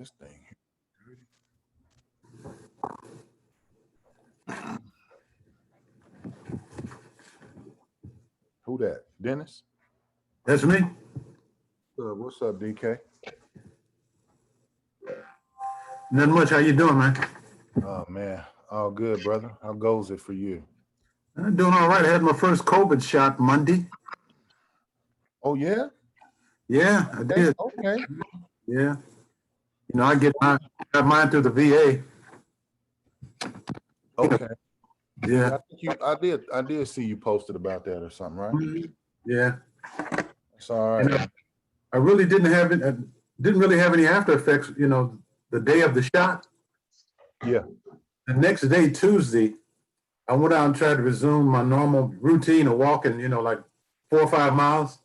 this thing. Who that? Dennis? That's me. What's up, DK? Nothing much. How you doing, man? Oh man, all good, brother. How goes it for you? I'm doing all right. I had my first COVID shot Monday. Oh yeah? Yeah, I did. Okay. Yeah. You know, got mine through the VA. Okay. Yeah. I did see you posted about that or something, right? Yeah. It's all right. And I really didn't have it. I didn't really have any after effects. You know, the day of the shot. Yeah. The next day, Tuesday, I went out and tried to resume my normal routine of walking. You know, like 4 or 5 miles.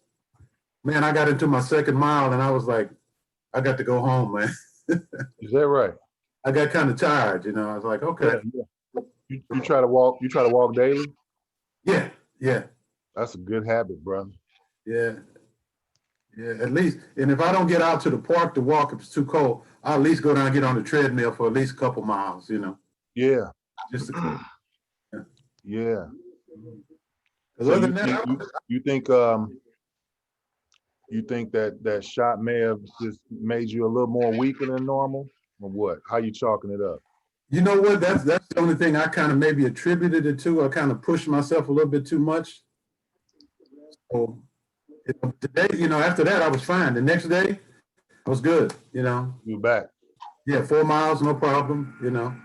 Man, I got into my second mile and I was like, I got to go home, man. Is that right? I got kind of tired. You know, I was like, okay. Yeah. You try to walk. You try to walk daily. Yeah. Yeah. That's a good habit, brother. Yeah. Yeah, at least. And if I don't get out to the park to walk, if it's too cold, I'll at least go down and get on the treadmill for at least a couple miles, you know. Yeah. Just to, yeah. Yeah. So other than that, you think that shot may have just made you a little more weaker than normal, or what? How you chalking it up? you know what? That's the only thing I kind of maybe attributed it to. I kind of pushed myself a little bit too much. So today, you know, after that, I was fine. The next day, I was good. You know. You back? Yeah, 4 miles, no problem. You know,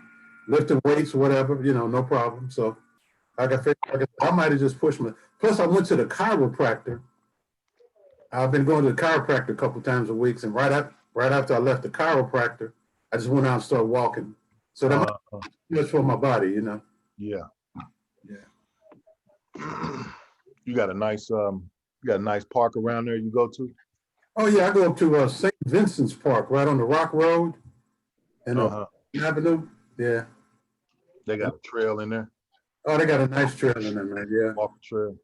lifting weights, whatever. You know, no problem. So I might have just pushed me. Plus, I went to the chiropractor. I've been going to the chiropractor a couple times a week, and right after I left the chiropractor, I just went out and started walking. So that might be too much for my body, you know. Yeah. Yeah. You got a nice park around there you go to? Oh yeah, I go up to St. Vincent's Park, right on the Rock Road and Avenue. Yeah. They got a trail in there. Oh, they got a nice trail in there, man. Yeah. Walking trail.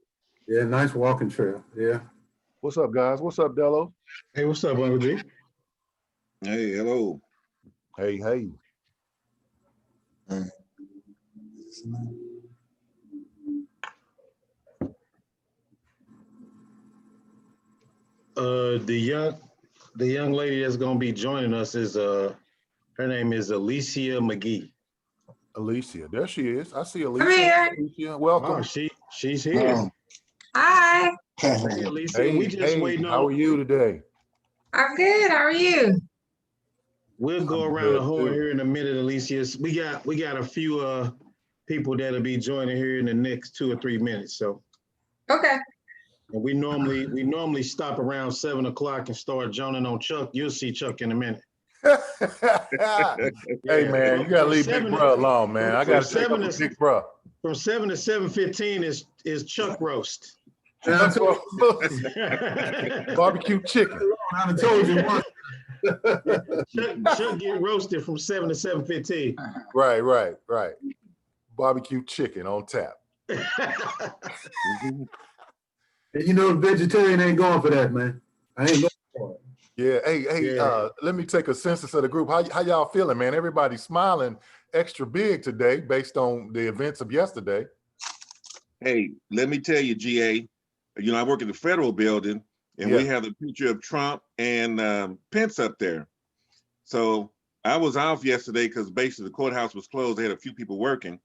Yeah, nice walking trail. Yeah. What's up, guys? What's up, Dello? Hey, what's up, Uncle G? Hey, hello. Hey. The young lady that's gonna be joining us is her name is Alicia McGee. Alicia, there she is. I see Alicia. I'm here. Alicia, welcome. Oh, she's here. Hi, Hey, Alicia, Hey, we just waiting on. how are you today? I'm good. How are you? We'll go I'm around the good, horn too. here in a minute, Alicia. We got a few people that'll be joining here in the next 2 or 3 minutes. So, Okay. and we normally stop around 7 o'clock and start joining on Chuck. You'll see Chuck in a minute. Hey man, you gotta leave Big Bro alone, man. I gotta take up with Big Bro. From 7 to 7:15 is Chuck roast. Barbecue chicken. I told you once. Chuck get roasted from 7 to 7:15. Right. Barbecue chicken on tap. You know, the vegetarian ain't going for that, man. I ain't going for it. Yeah. Hey. Yeah. Let me take a census of the group. How y'all feeling, man? Everybody's smiling extra big today, based on the events of yesterday. Hey, let me tell you, GA, you know, I work in the federal building and we have a picture of Trump and Pence up there. So I was off yesterday because basically the courthouse was closed. They had a few people working.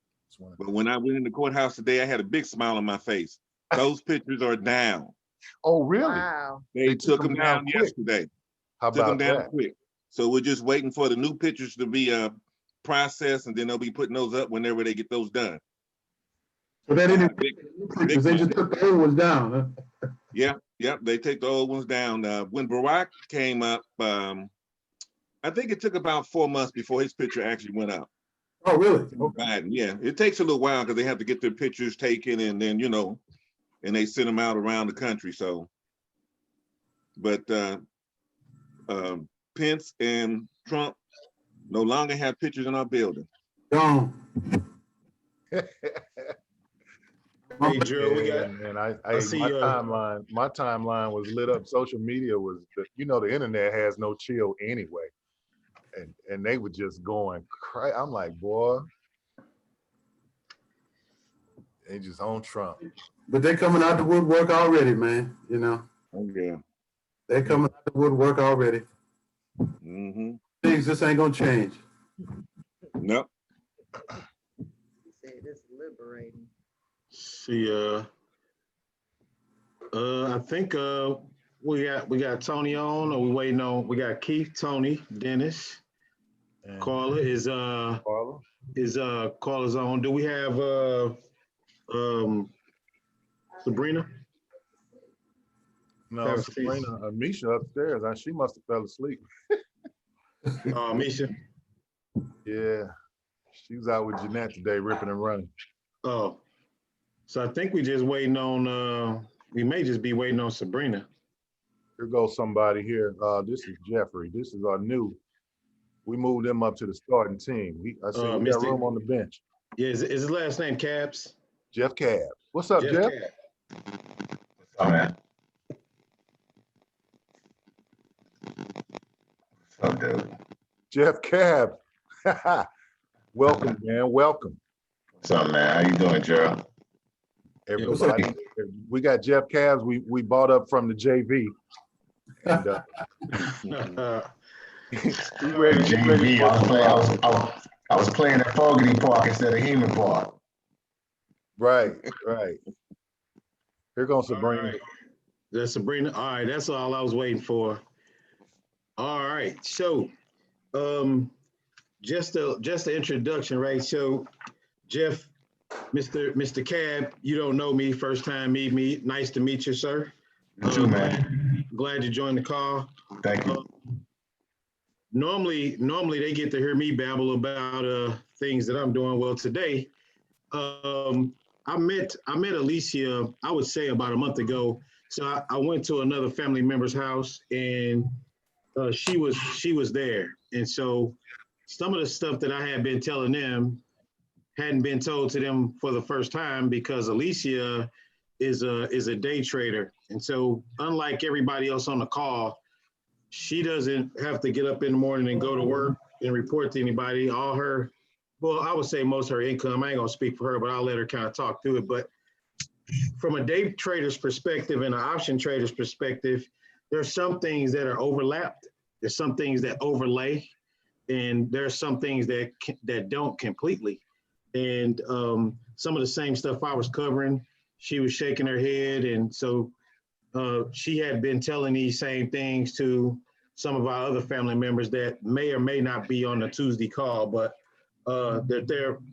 But when I went in the courthouse today, I had a big smile on my face. Those pictures are down. Oh, really? Wow. They took them down quick. yesterday. How Took them about down that? quick. So we're just waiting for the new pictures to be processed, and then they'll be putting those up whenever they get those done. So that any Big they just took the old ones down, huh? Yeah, they take the old ones down. When Barack came up, I think it took about 4 months before his picture actually went up. Oh, really? Biden, yeah. It takes a little while because they have to get their pictures taken and then, you know, and they send them out around the country. So, but Pence and Trump no longer have pictures in our building. Gone. Hey, Drew, we got. And I see my timeline was lit up. Social media was, the internet has no chill anyway. and they were just going crazy. I'm like, boy, they just on Trump. But they're coming out the woodwork already, man. You know, Oh, yeah. they're coming out the woodwork already. Mm-hmm. Things just ain't gonna change. Nope. Said it's liberating. See, I think we got Tony on, or we waiting on. We got Keith, Tony, Dennis. And Carla Carla? Carla's on. Do we have Sabrina? No, Have a Sabrina, Misha upstairs. She must have fell asleep. Misha. Yeah, she was out with Jeanette today, ripping and running. Oh, so I think we just waiting on. We may just be waiting on Sabrina. Here goes somebody here. This is Jeffrey. This is our new. We moved him up to the starting team. I see we got Mr. room on the bench. Yeah, is his last name Cabs? Jeff Cab. What's up, Jeff? Cab. Oh, man. What's up, dude? Jeff Cab. Welcome, man. Welcome. What's up, man? How you doing, Gerald? Everybody. We got Jeff Cabs. We bought up from the JV. And he ready. JV, I was playing at Fogarty Park instead of Heman Park. Right. Here goes All Sabrina. right. That's Sabrina. All right, that's all I was waiting for. All right, so just the introduction, right? So Jeff, Mr. Cab, you don't know me, first time meet me. Nice to meet you, sir. You too, man. Glad you joined the call. Thank you. Normally they get to hear me babble about things that I'm doing. Well, today, I met Alicia, I would say about a month ago. So I went to another family member's house, and she was there. And so some of the stuff that I had been telling them hadn't been told to them for the first time, because Alicia is a day trader. And so unlike everybody else on the call, she doesn't have to get up in the morning and go to work and report to anybody. Well, I would say most of her income, I ain't gonna speak for her, but I'll let her kind of talk through it. But from a day trader's perspective and an option trader's perspective, there's some things that are overlapped. There's some things that overlay, and there's some things that don't completely. And some of the same stuff I was covering, she was shaking her head. And so she had been telling these same things to some of our other family members that may or may not be on the Tuesday call, but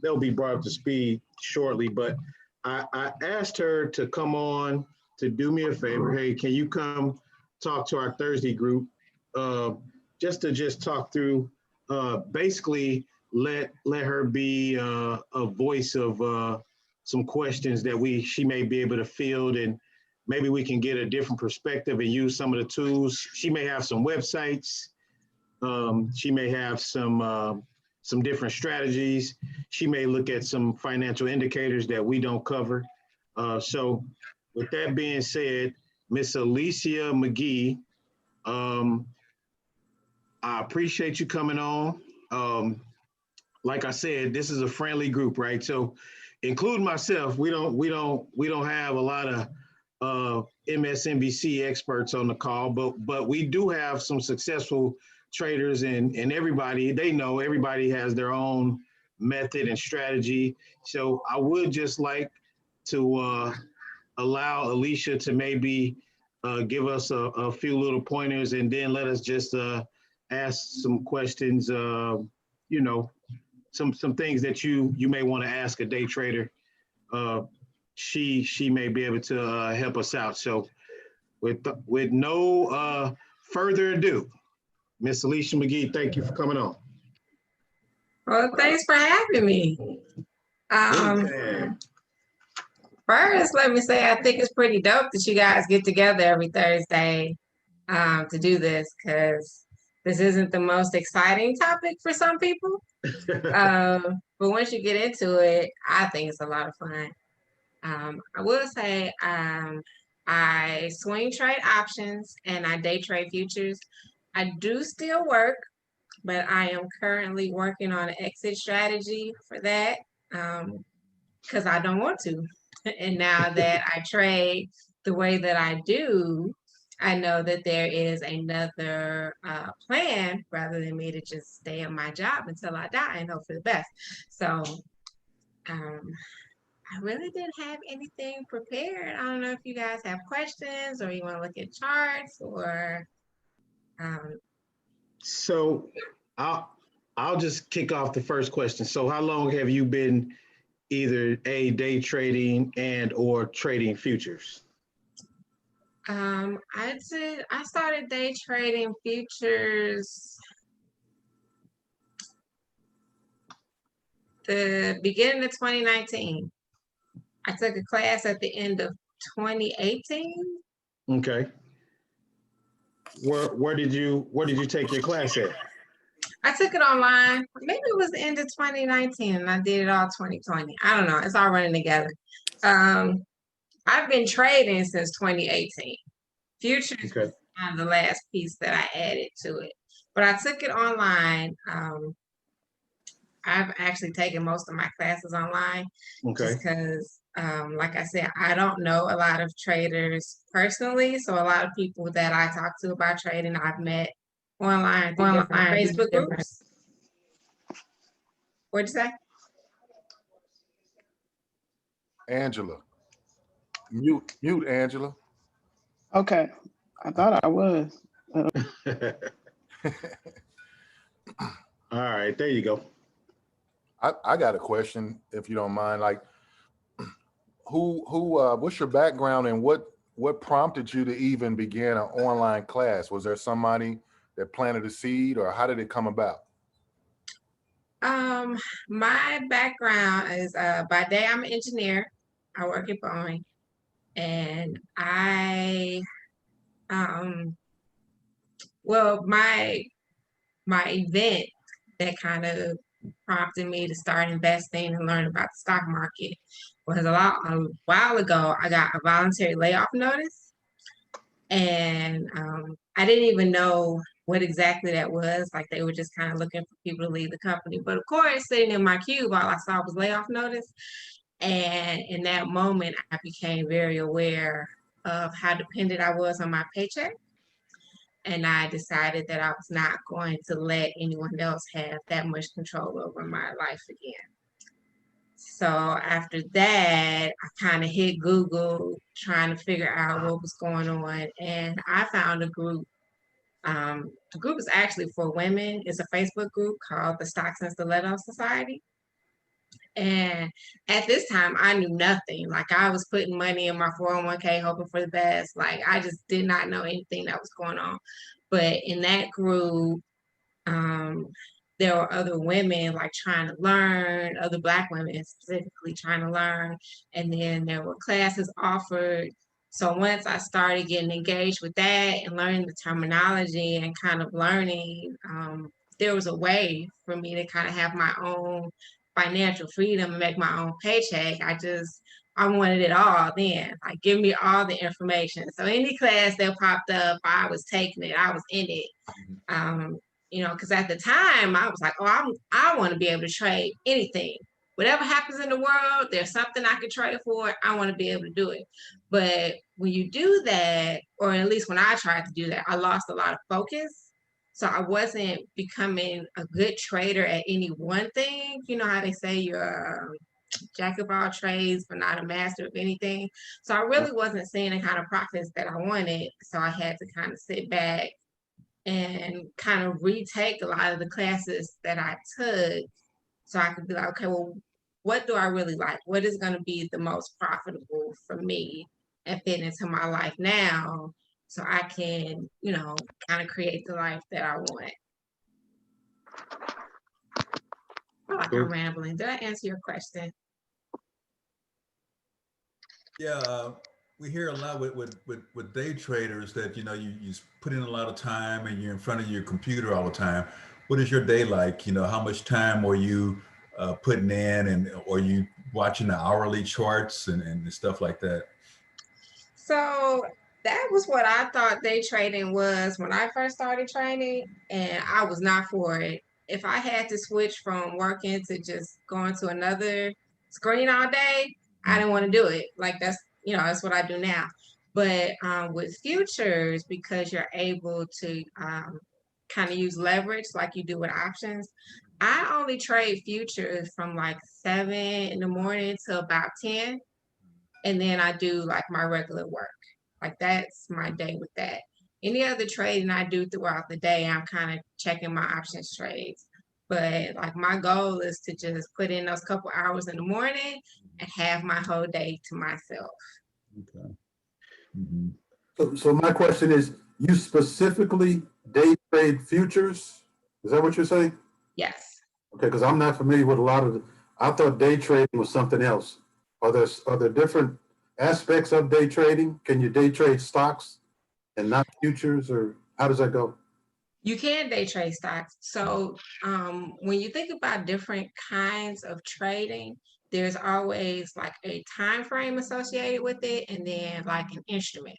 they'll be brought up to speed shortly. But I asked her to come on to do me a favor. Hey, can you come talk to our Thursday group? Just to talk through, basically let her be a voice of some questions that she may be able to field, and maybe we can get a different perspective and use some of the tools. She may have some websites. She may have some different strategies. She may look at some financial indicators that we don't cover. So with that being said, Miss Alicia McGee, I appreciate you coming on. Like I said, this is a friendly group, right? So including myself, we don't have a lot of MSNBC experts on the call, but we do have some successful traders, and everybody has their own method and strategy. So I would just like to allow Alicia to maybe give us a few little pointers, and then let us just ask some questions, some things that you may want to ask a day trader. She may be able to help us out. So with no further ado, Miss Alicia McGee, thank you for coming on. Well, thanks for having me. First, let me say, I think it's pretty dope that you guys get together every Thursday to do this, because this isn't the most exciting topic for some people. But once you get into it, I think it's a lot of fun. I will say I swing trade options and I day trade futures. I do still work. but I am currently working on an exit strategy for that because I don't want to. And now that I trade the way that I do, I know that there is another plan rather than me to just stay at my job until I die and hope for the best. So um, I really didn't have anything prepared. I don't know if you guys have questions or you want to look at charts or. So I'll just kick off the first question. So how long have you been either day trading and or trading futures? I started day trading futures the beginning of 2019. I took a class at the end of 2018. Okay. Where did you take your class at? I took it online. Maybe it was the end of 2019 and I did it all 2020. I don't know. It's all running together. I've been trading since 2018. Futures Okay. was kind of the last piece that I added to it. But I took it online. I've actually taken most of my classes online Okay. just because, like I said, I don't know a lot of traders personally. So a lot of people that I talk to about trading, I've met online through different Facebook groups. What'd you say? Angela. Mute Angela. Okay, I thought I was. All right, there you go. I got a question, if you don't mind. Like, what's your background and what prompted you to even begin an online class? Was there somebody that planted a seed, or how did it come about? My background is by day I'm an engineer. I work at Boeing, and well, my event that kind of prompted me to start investing and learn about the stock market was a while ago. I got a voluntary layoff notice, and I didn't even know what exactly that was. Like they were just kind of looking for people to leave the company. But of course, sitting in my cube, all I saw was layoff notice. And in that moment, I became very aware of how dependent I was on my paycheck. And I decided that I was not going to let anyone else have that much control over my life again. So after that, I kind of hit Google trying to figure out what was going on. And I found a group. The group is actually for women. It's a Facebook group called the Stocks and Stilettos Society. And at this time, I knew nothing. Like I was putting money in my 401k, hoping for the best. Like I just did not know anything that was going on. But in that group, there were other women like trying to learn, other Black women specifically trying to learn. And then there were classes offered. So once I started getting engaged with that and learning the terminology and kind of learning, there was a way for me to kind of have my own financial freedom and make my own paycheck. I wanted it all then. Like give me all the information. So any class that popped up, I was taking it. I was in it. Because at the time I was like, oh, I want to be able to trade anything. Whatever happens in the world, there's something I can trade for. I want to be able to do it. But when you do that, or at least when I tried to do that, I lost a lot of focus. So I wasn't becoming a good trader at any one thing. You know how they say you're a jack of all trades, but not a master of anything. So I really wasn't seeing the kind of profits that I wanted. So I had to kind of sit back and kind of retake a lot of the classes that I took so I could be like, okay, well, what do I really like? What is going to be the most profitable for me and fit into my life now so I can, kind of create the life that I want. I feel like I'm rambling. Did I answer your question? Yeah, we hear a lot with day traders that you put in a lot of time and you're in front of your computer all the time. What is your day like? How much time are you putting in, and are you watching the hourly charts and stuff like that? So that was what I thought day trading was when I first started training, and I was not for it. If I had to switch from working to just going to another screen all day, I didn't want to do it. Like that's what I do now. But with futures, because you're able to kind of use leverage like you do with options, I only trade futures from like 7 in the morning to about 10, and then I do like my regular work. Like that's my day with that. Any other trading I do throughout the day, I'm kind of checking my options trades. But like my goal is to just put in those couple hours in the morning and have my whole day to myself. Okay. Mhm. So my question is, you specifically day trade futures? Is that what you're saying? Yes. Okay, because I'm not familiar with a lot of I thought day trading was something else. Are there different aspects of day trading? Can you day trade stocks and not futures, or how does that go? You can day trade stocks. So when you think about different kinds of trading, there's always like a time frame associated with it, and then like an instrument.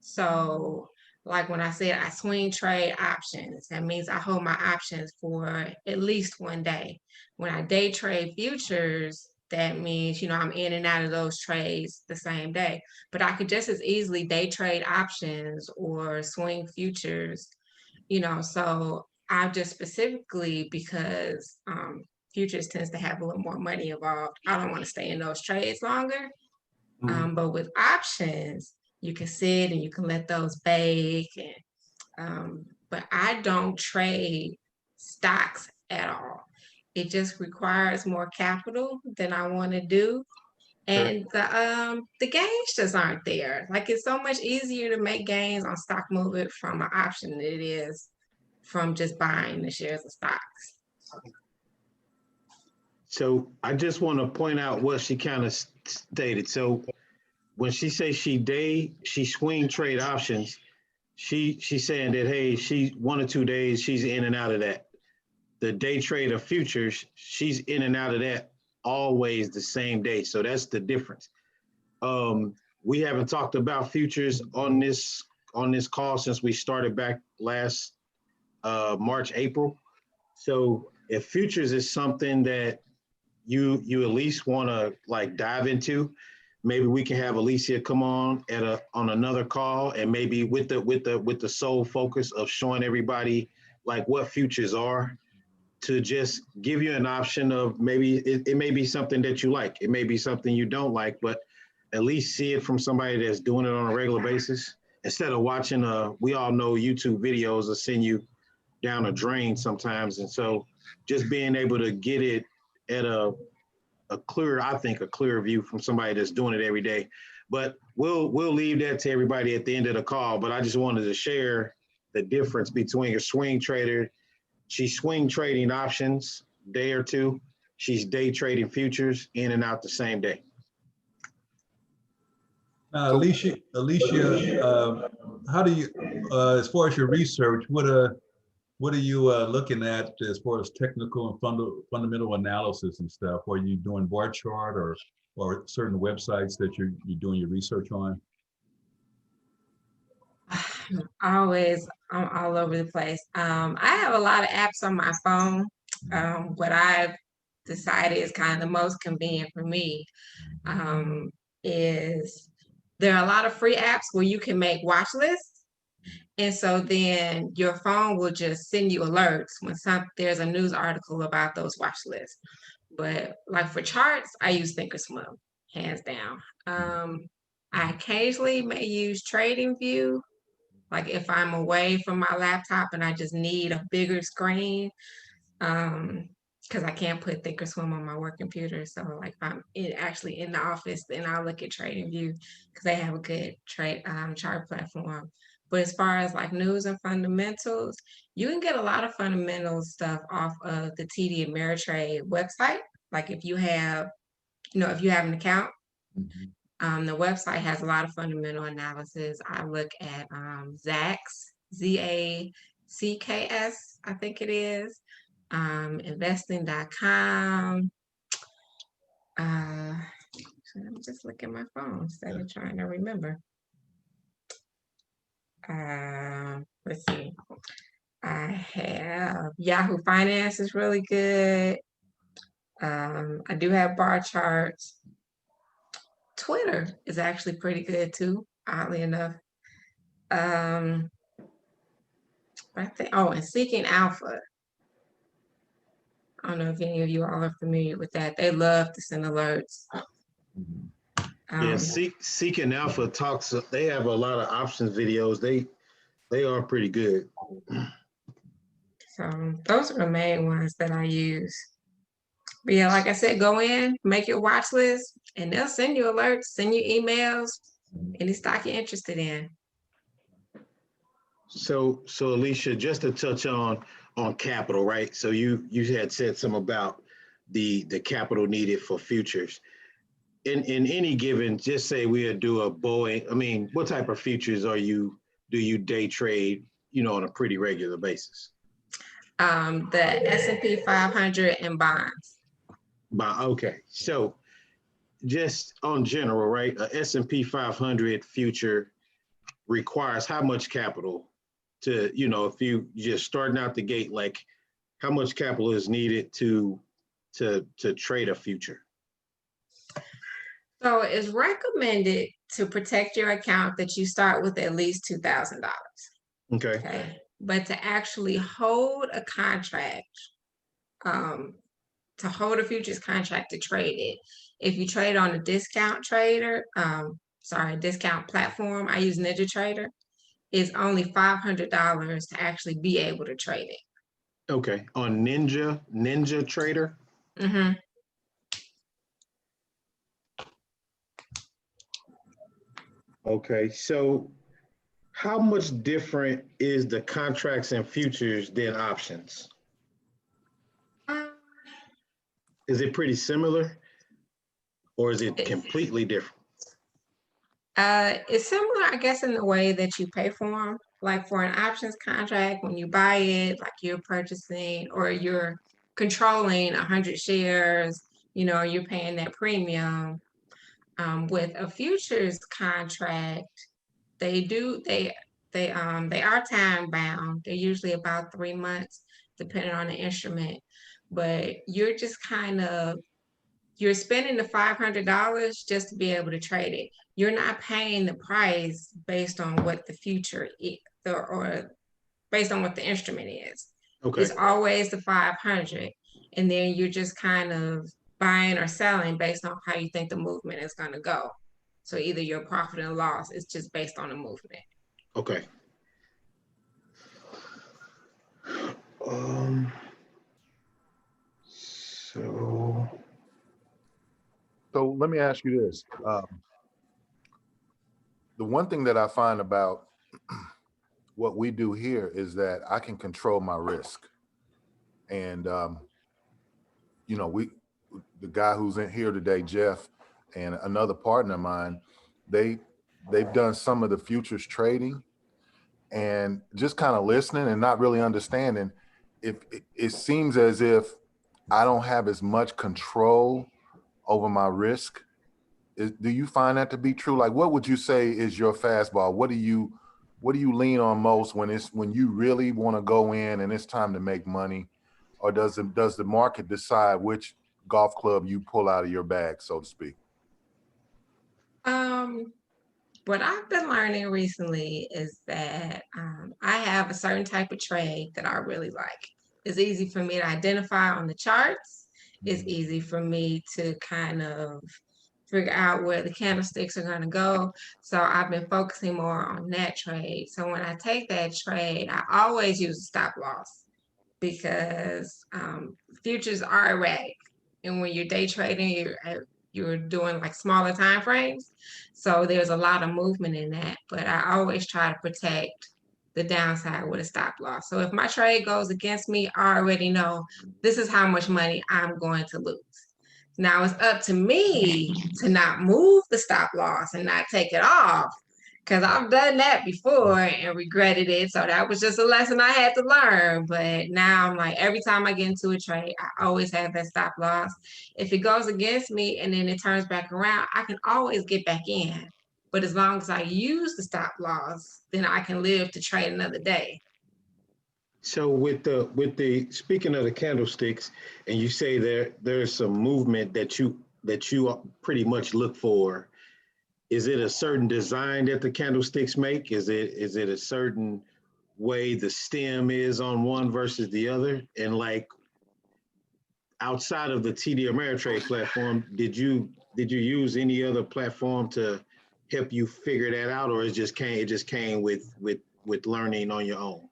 So like when I said I swing trade options, that means I hold my options for at least one day. When I day trade futures, that means I'm in and out of those trades the same day. But I could just as easily day trade options or swing futures, so I just specifically because futures tends to have a little more money involved. I don't want to stay in those trades longer. Mhm. But with options, you can sit and you can let those bake. But I don't trade stocks at all. It just requires more capital than I want to do. Okay. And the gains just aren't there. Like it's so much easier to make gains on stock movement from an option than it is from just buying the shares of stocks. So I just want to point out what she kind of stated. So when she says she swing trade options, she's saying that hey, she 1 or 2 days she's in and out of that. The day trade of futures, she's in and out of that always the same day. So that's the difference. We haven't talked about futures on this call since we started back last March, April. So if futures is something that you at least want to like dive into, maybe we can have Alicia come on on another call, and maybe with the sole focus of showing everybody like what futures are, to just give you an option of maybe it may be something that you like, it may be something you don't like, but at least see it from somebody that's doing it on a regular basis instead of watching we all know YouTube videos will send you down a drain sometimes. And so just being able to get it at a clear, I think a clearer view from somebody that's doing it every day. But we'll leave that to everybody at the end of the call. But I just wanted to share the difference between a swing trader. She's swing trading options day or two. She's day trading futures in and out the same day. Alicia, how do you, as far as your research, what are you looking at as far as technical and fundamental analysis and stuff? Are you doing bar chart or certain websites that you're doing your research on? I'm all over the place. I have a lot of apps on my phone. What I've decided is kind of the most convenient for me is there are a lot of free apps where you can make watch lists. And so then your phone will just send you alerts when there's a news article about those watch lists. But like for charts, I use Thinkorswim, hands down. I occasionally may use TradingView, like if I'm away from my laptop and I just need a bigger screen, because I can't put Thinkorswim on my work computer. So like if I'm actually in the office, then I'll look at TradingView because they have a good chart platform. But as far as like news and fundamentals, you can get a lot of fundamental stuff off of the TD Ameritrade website. Like if you have an account, the website has a lot of fundamental analysis. I look at Zacks, ZACKS, I think it is, investing.com. Let me just look at my phone instead of trying to remember. Let's see. I have Yahoo Finance is really good. I do have bar charts. Twitter is actually pretty good too, oddly enough. I think, oh, and Seeking Alpha. I don't know if any of you all are familiar with that. They love to send alerts. Yeah, Seeking Alpha talks. They have a lot of options videos. They are pretty good. So those are the main ones that I use. But yeah, like I said, go in, make your watch list, and they'll send you alerts, send you emails, any stock you're interested in. So Alicia, just to touch on capital, right? So you had said some about the capital needed for futures. In any given, just say we'll do a Boeing. I mean, what type of futures do you day trade, on a pretty regular basis? The S&P 500 and bonds. Okay, so just on general, right? A S&P 500 future requires how much capital to, if you just starting out the gate, like how much capital is needed to trade a future? So it's recommended to protect your account that you start with at least $2,000. Okay. But to actually hold a contract, to hold a futures contract to trade it, if you trade on a discount discount platform, I use Ninja Trader, it's only $500 to actually be able to trade it. Okay, on Ninja Trader. Mm-hmm. Okay, so how much different is the contracts and futures than options? Is it pretty similar, or is it completely different? It's similar, I guess, in the way that you pay for them. Like for an options contract, when you buy it, like you're purchasing or you're controlling 100 shares, you're paying that premium. With a futures contract, they are time bound. They're usually about 3 months, depending on the instrument. But you're just you're spending the $500 just to be able to trade it. You're not paying the price based on what the future is, or based on what the instrument is. Okay. It's always the 500, and then you're just kind of buying or selling based on how you think the movement is going to go. So either your profit and loss is just based on the movement. Okay. So let me ask you this. The one thing that I find about what we do here is that I can control my risk. And, the guy who's in here today, Jeff, and another partner of mine, they've done some of the futures trading, and just kind of listening and not really understanding, if it seems as if I don't have as much control over my risk. Do you find that to be true? Like, what would you say is your fastball? What do you lean on most when you really want to go in and it's time to make money? Or does the market decide which golf club you pull out of your bag, so to speak? What I've been learning recently is that I have a certain type of trade that I really like. It's easy for me to identify on the charts. It's easy for me to kind of figure out where the candlesticks are going to go. So I've been focusing more on that trade. So when I take that trade, I always use a stop loss, because futures are erratic. And when you're day trading, you're doing like smaller time frames. So there's a lot of movement in that. But I always try to protect the downside with a stop loss. So if my trade goes against me, I already know this is how much money I'm going to lose. Now it's up to me to not move the stop loss and not take it off, because I've done that before and regretted it. So that was just a lesson I had to learn. But now I'm like, every time I get into a trade, I always have that stop loss. If it goes against me and then it turns back around, I can always get back in. But as long as I use the stop loss, then I can live to trade another day. So with the speaking of the candlesticks, and you say there's some movement that you pretty much look for. Is it a certain design that the candlesticks make? Is it a certain way the stem is on one versus the other? And like outside of the TD Ameritrade platform, did you use any other platform to help you figure that out, or it just came with learning on your own?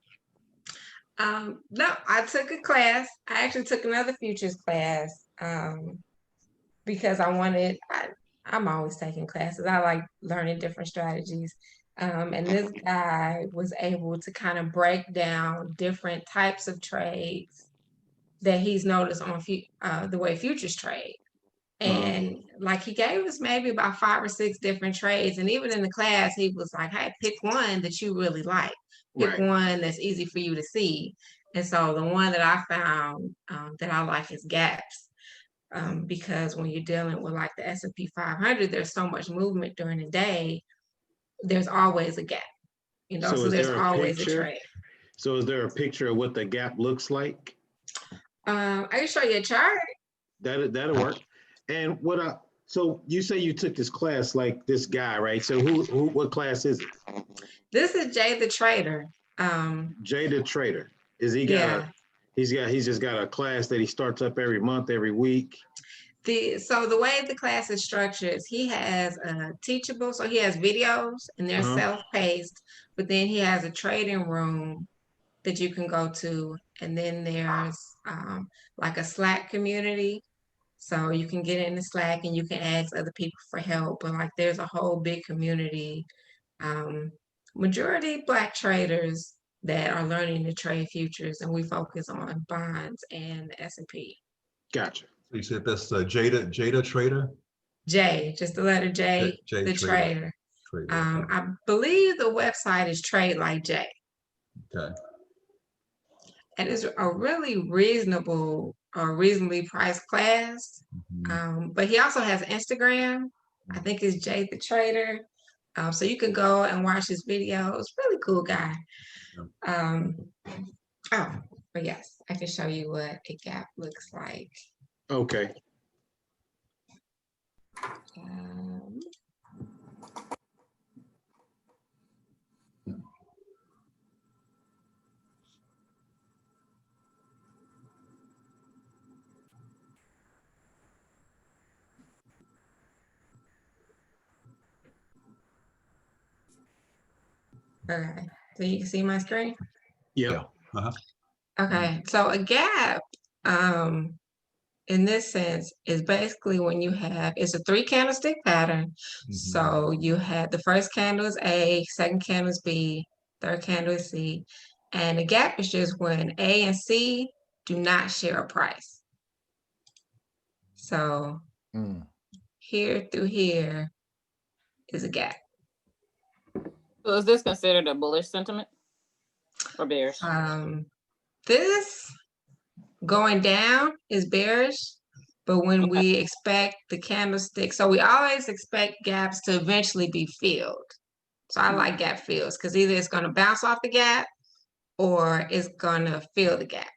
No, I took a class. I actually took another futures class because I'm always taking classes. I like learning different strategies. And this guy was able to kind of break down different types of trades that he's noticed on the way futures trade. And like he gave us maybe about 5 or 6 different trades. And even in the class, he was like, hey, pick one that you really like. Pick one that's easy for you to see. And so the one that I found that I like is gaps. Because when you're dealing with like the S&P 500, there's so much movement during the day. There's always a gap, so there's always a trade. So is there a picture of what the gap looks like? I can show you a chart. That'll work. And so you say you took this class like this guy, right? So what class is it? This is Jay the Trader. Jay the Trader. Is he got he's just got a class that he starts up every month, every week? So the way the class is structured is he has a teachable, so he has videos and they're self-paced, but then he has a trading room that you can go to, and then there's like a Slack community. So you can get in the Slack and you can ask other people for help, but like there's a whole big community, majority Black traders that are learning to trade futures, and we focus on bonds and the S&P. Gotcha. So you said that's Jada Trader? J, just the letter J, the Trader. Okay. I believe the website is Trade Like J. Okay. And it's a really reasonably priced class. But he also has Instagram. I think it's Jay the Trader. So you can go and watch his videos. Really cool guy. But yes, I can show you what a gap looks like. Okay. Okay, so you can see my screen? Yeah. Okay, so a gap, in this sense, is basically when it's a 3 candlestick pattern. So you have the first candle is A, second candle is B, third candle is C, and the gap is just when A and C do not share a price. So here through here is a gap. So is this considered a bullish sentiment or bearish? This going down is bearish, but when we expect the candlestick, so we always expect gaps to eventually be filled. So I like gap fills because either it's going to bounce off the gap or it's going to fill the gap.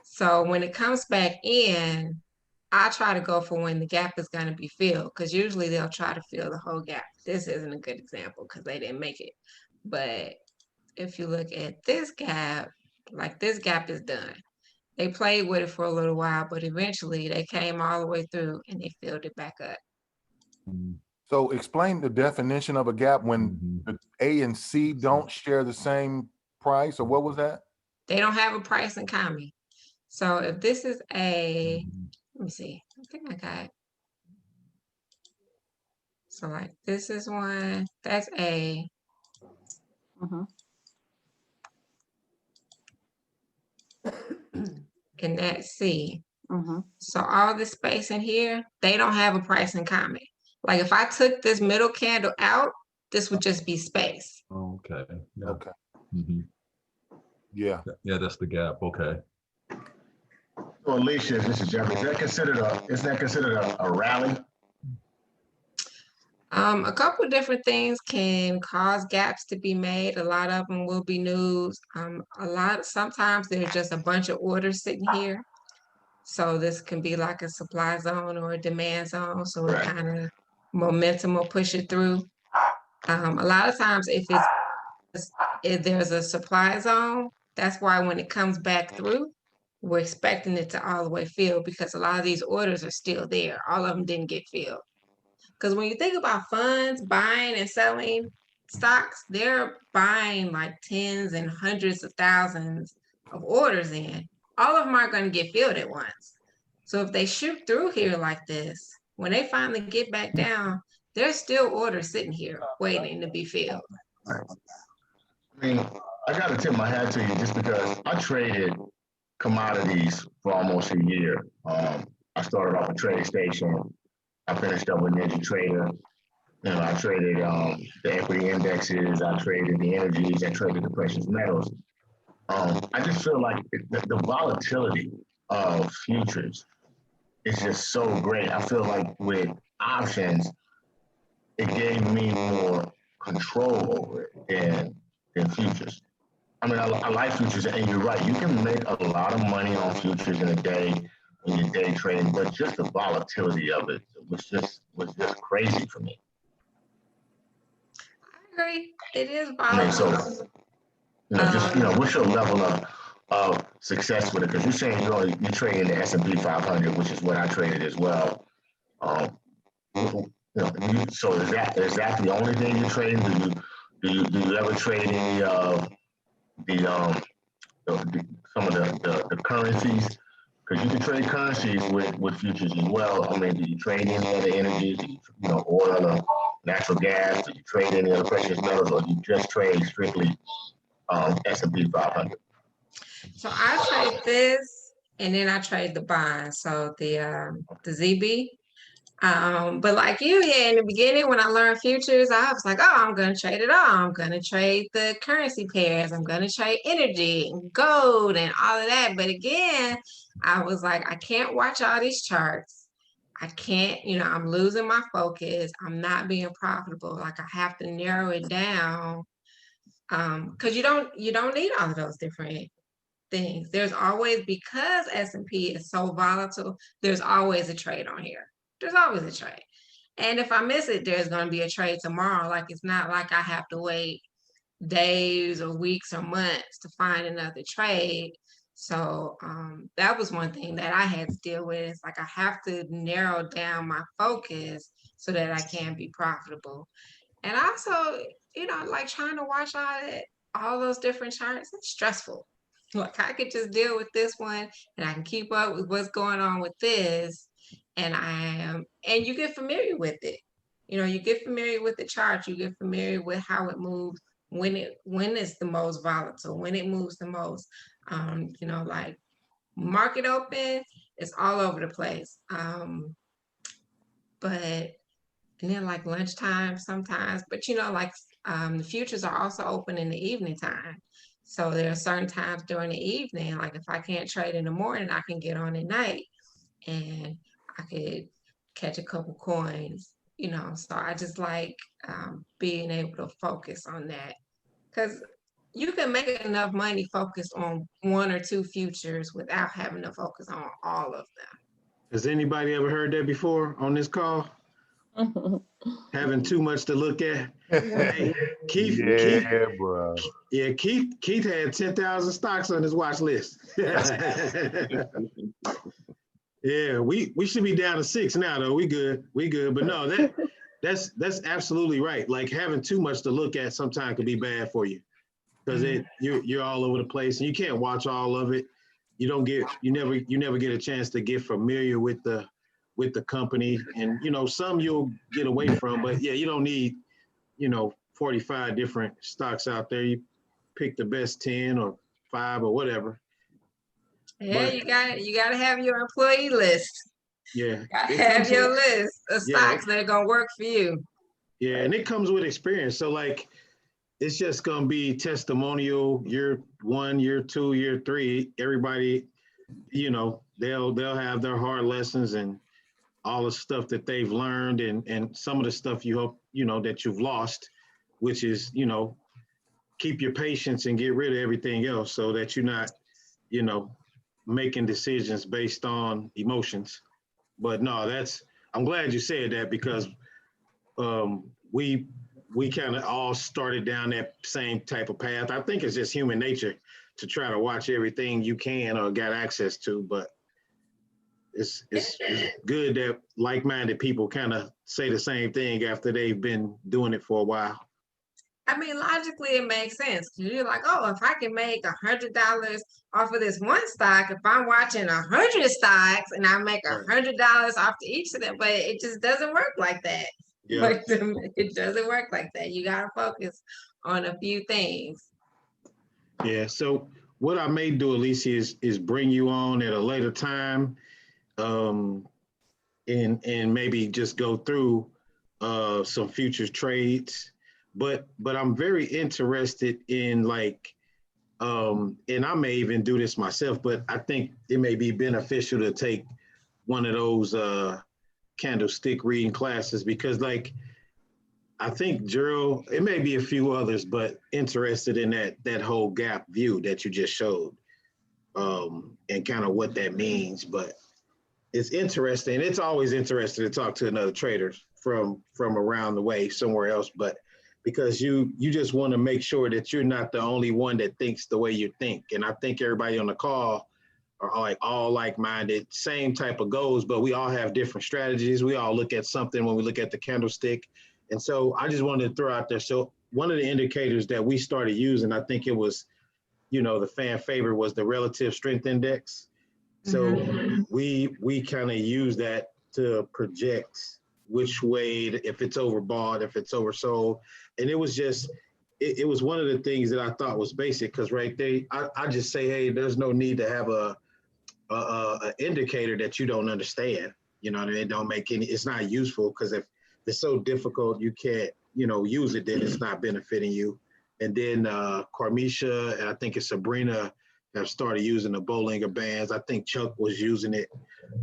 So when it comes back in, I try to go for when the gap is going to be filled, because usually they'll try to fill the whole gap. This isn't a good example because they didn't make it. But if you look at this gap, like this gap is done. They played with it for a little while, but eventually they came all the way through and they filled it back up. So explain the definition of a gap when the A and C don't share the same price, or what was that? They don't have a price in common. So if this is a, let me see, I think I got, so like this is one, that's A. And that's C. So all this space in here, they don't have a price in common. Like if I took this middle candle out, this would just be space. Okay. Yeah. Okay. Yeah. Yeah, that's the gap. Okay. So Alicia, this is Jeff. Is that considered a rally? A couple of different things can cause gaps to be made. A lot of them will be news. Sometimes there's just a bunch of orders sitting here. So this can be like a supply zone or a demand zone. So it Right. kind of momentum will push it through. A lot of times if there's a supply zone, that's why when it comes back through, we're expecting it to all the way fill because a lot of these orders are still there. All of them didn't get filled. Because when you think about funds buying and selling stocks, they're buying like tens and hundreds of thousands of orders in. All of them aren't going to get filled at once. So if they shoot through here like this, when they finally get back down, there's still orders sitting here waiting to be filled. I mean, I got to tip my hat to you just because I traded commodities for almost a year. I started off a trade station. I finished up with Ninja Trader. You know, I traded the equity indexes. I traded the energies. I traded the precious metals. I just feel like the volatility of futures is just so great. I feel like with options, it gave me more control over it than futures. I mean, I like futures, and you're right. You can make a lot of money on futures in a day when you're day trading, but just the volatility of it was just crazy for me. I agree. It is I mean, so volatile. what's your level of success with it? Because you're saying you're trading the S&P 500, which is what I traded as well. Um, so is that the only thing you're trading? Do you ever trade any of some of the currencies? Because you can trade currencies with futures as well. I mean, do you trade any other energies? Do you oil or natural gas? Do you trade any other precious metals, or do you just trade strictly S&P 500? So I trade this, and then I trade the bond. So the ZB. But like you, yeah, in the beginning when I learned futures, I was like, oh, I'm gonna trade it all. I'm gonna trade the currency pairs. I'm gonna trade energy and gold and all of that. But again, I was like, I can't watch all these charts. I can't, I'm losing my focus. I'm not being profitable. Like I have to narrow it down. Because you don't need all of those different things. There's always, because S&P is so volatile, there's always a trade on here. There's always a trade. And if I miss it, there's going to be a trade tomorrow. Like it's not like I have to wait days or weeks or months to find another trade. So that was one thing that I had to deal with. It's like I have to narrow down my focus so that I can be profitable. And also, like trying to watch all those different charts, it's stressful. Like I could just deal with this one and I can keep up with what's going on with this. And you get familiar with it. You get familiar with the chart, you get familiar with how it moves when it's the most volatile, when it moves the most. Like market open, it's all over the place. But and then like lunchtime sometimes, but the futures are also open in the evening time. So there are certain times during the evening, like if I can't trade in the morning, I can get on at night and I could catch a couple coins. So I just like being able to focus on that because you can make enough money focused on one or two futures without having to focus on all of them. Has anybody ever heard that before on this call? Having too much to look at. Hey, Keith, bro. Yeah, Keith had 10,000 stocks on his watch list. Yeah, we should be down to 6 now though. We good. But no, that's absolutely right. Like having too much to look at sometimes can be bad for you because you're all over the place and you can't watch all of it. You never get a chance to get familiar with the company, and some you'll get away from, but yeah, you don't need 45 different stocks out there. You pick the best 10 or 5 or whatever. Yeah, But, you gotta have your employee list. Yeah, have your list of stocks that are gonna work for you. Yeah, and it comes with experience. So like, it's just gonna be testimonial. Year 1, year 2, year 3. Everybody, they'll have their hard lessons and all the stuff that they've learned and some of the stuff you hope, that you've lost, which is, keep your patience and get rid of everything else so that you're not, making decisions based on emotions. But no, I'm glad you said that because we kind of all started down that same type of path. I think it's just human nature to try to watch everything you can or got access to, but it's good that like-minded people kind of say the same thing after they've been doing it for a while. I mean, logically, it makes sense. You're like, oh, if I can make $100 off of this one stock, if I'm watching 100 stocks and I make $100 off of each of them, but it just doesn't work like that. Yeah. Like, it doesn't work like that. You gotta focus on a few things. Yeah. So what I may do, Alicia, is bring you on at a later time, and maybe just go through some futures trades. But I'm very interested in and I may even do this myself, but I think it may be beneficial to take one of those candlestick reading classes because I think Gerald, it may be a few others, but interested in that whole gap view that you just showed, and kind of what that means. But it's interesting. It's always interesting to talk to another trader from around the way somewhere else, but because you just want to make sure that you're not the only one that thinks the way you think. And I think everybody on the call are all like-minded, same type of goals, but we all have different strategies. We all look at something when we look at the candlestick. And so I just wanted to throw out there. So one of the indicators that we started using, I think it was, the fan favorite was the relative strength index. So we kind of use that to project which way, if it's overbought, if it's oversold. And it was just, it was one of the things that I thought was basic because right there, I just say, hey, there's no need to have a indicator that you don't understand. It don't make any, it's not useful because if it's so difficult, you can't, use it, then it's not benefiting you. And then Carmisha, and I think it's Sabrina, have started using the Bollinger Bands. I think Chuck was using it,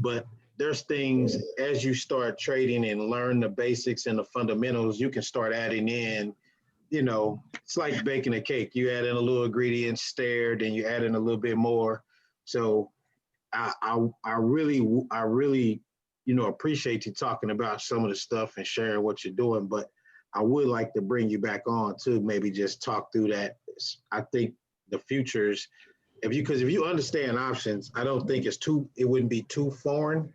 but there's things as you start trading and learn the basics and the fundamentals, you can start adding in, it's like baking a cake. You add in a little ingredient, stir, then you add in a little bit more. So I really, appreciate you talking about some of the stuff and sharing what you're doing, but I would like to bring you back on to maybe just talk through that. I think the futures, because if you understand options, I don't think it wouldn't be too foreign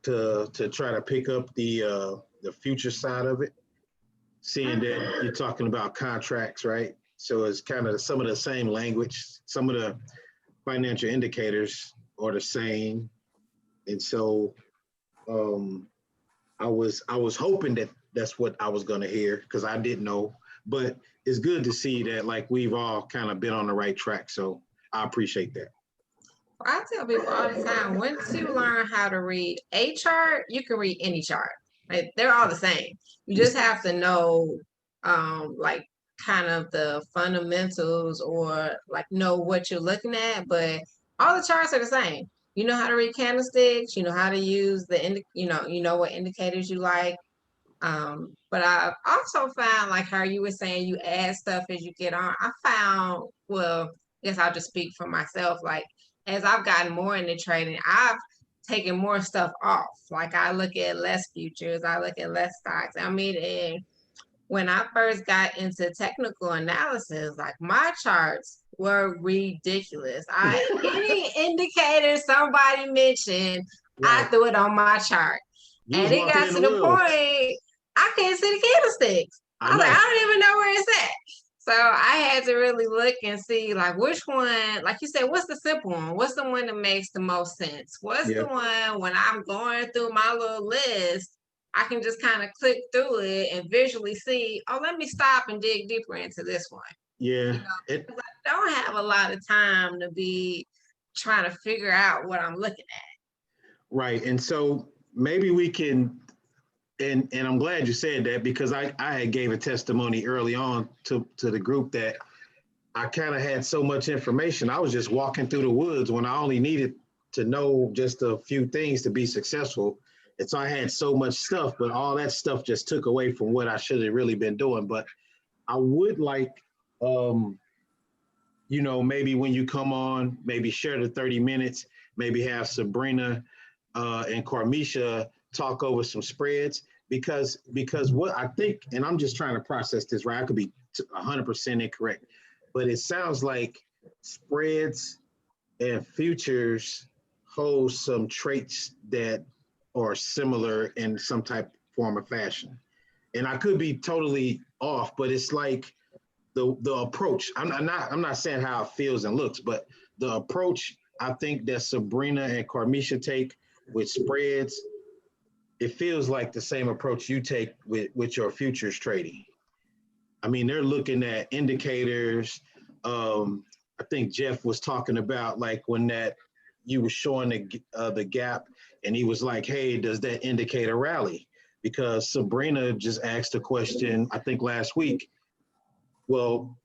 to try to pick up the future side of it, seeing that you're talking about contracts, right? So it's kind of some of the same language, some of the financial indicators are the same. And so I was hoping that that's what I was going to hear because I didn't know, but it's good to see that we've all kind of been on the right track. So I appreciate that. I tell people all the time, once you learn how to read a chart, you can read any chart. They're all the same. You just have to know kind of the fundamentals or know what you're looking at, but all the charts are the same. You know how to read candlesticks, you know how to use you know what indicators you like. But I've also found how you were saying you add stuff as you get on. I found, well, I guess I'll just speak for myself. As I've gotten more into trading, I've taken more stuff off. I look at less futures, I look at less stocks. I mean, when I first got into technical analysis, my charts were ridiculous. Any indicator somebody mentioned, right, I threw it on my chart. And it got to the point I can't see the candlesticks. I was I don't even know where it's at. So I had to really look and see which one, like you said, what's the simple one? What's the one that makes the most sense? What's the one when I'm going through my little list, I can just kind of click through it and visually see, oh, let me stop and dig deeper into this one. Yeah. I don't have a lot of time to be trying to figure out what I'm looking at. Right. And so maybe we can, and I'm glad you said that because I had gave a testimony early on to the group that I kind of had so much information. I was just walking through the woods when I only needed to know just a few things to be successful. And so I had so much stuff, but all that stuff just took away from what I should have really been doing. But I would like, maybe when you come on, maybe share the 30 minutes, maybe have Sabrina and Carmisha talk over some spreads, because what I think, and I'm just trying to process this, right? I could be 100% incorrect, but it sounds like spreads and futures hold some traits that are similar in some type, form, or fashion. And I could be totally off, but it's like the approach. I'm not saying how it feels and looks, but the approach I think that Sabrina and Carmisha take with spreads, it feels like the same approach you take with your futures trading. I mean, they're looking at indicators. I think Jeff was talking about like when that you were showing the gap, and he was like, "Hey, does that indicate a rally?" Because Sabrina just asked a question, I think last week. Well,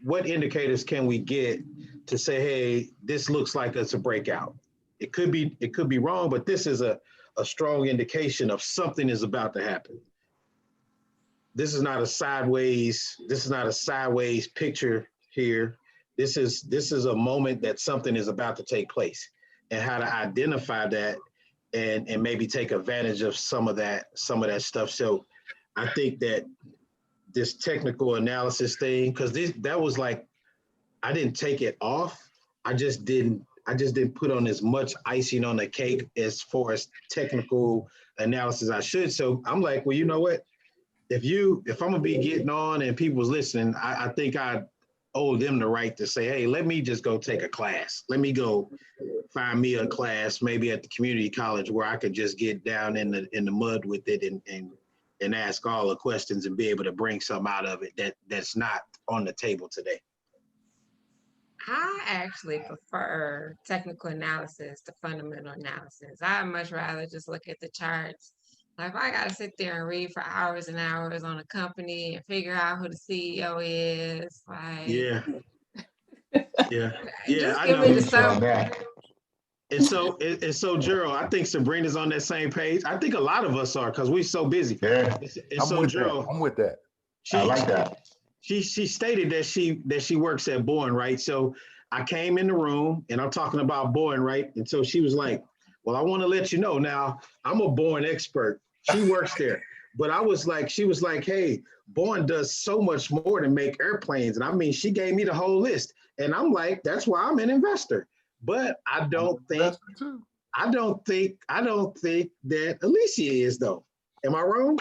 what indicators can we get to say, "Hey, this looks like it's a breakout"? It could be wrong, but this is a strong indication of something is about to happen. This is not a sideways picture here. This is a moment that something is about to take place, and how to identify that and maybe take advantage of some of that stuff. So I think that this technical analysis thing, because that was like, I didn't take it off. I just didn't put on as much icing on the cake as far as technical analysis I should. So I'm like, well, you know what? If I'm gonna be getting on and people's listening, I think I owe them the right to say, hey, let me just go take a class. Let me go find me a class, maybe at the community college, where I could just get down in the mud with it and ask all the questions and be able to bring something out of it that's not on the table today. I actually prefer technical analysis to fundamental analysis. I'd much rather just look at the charts. Like if I gotta sit there and read for hours and hours on a company and figure out who the CEO is, like Yeah. just I give know. me the summary. And so Gerald, I think Sabrina's on that same page. I think a lot of us are, because we're so busy. Yeah, And so Gerald, I'm with that. I like that. She stated that she works at Boeing, right? So I came in the room and I'm talking about Boeing, right? And so she was like, well, I want to let you know now, I'm a Boeing expert. She works there. But she was like, hey, Boeing does so much more than make airplanes. And I mean, she gave me the whole list. And I'm like, that's why I'm an investor. But I don't think that Alicia is, though. Am I wrong?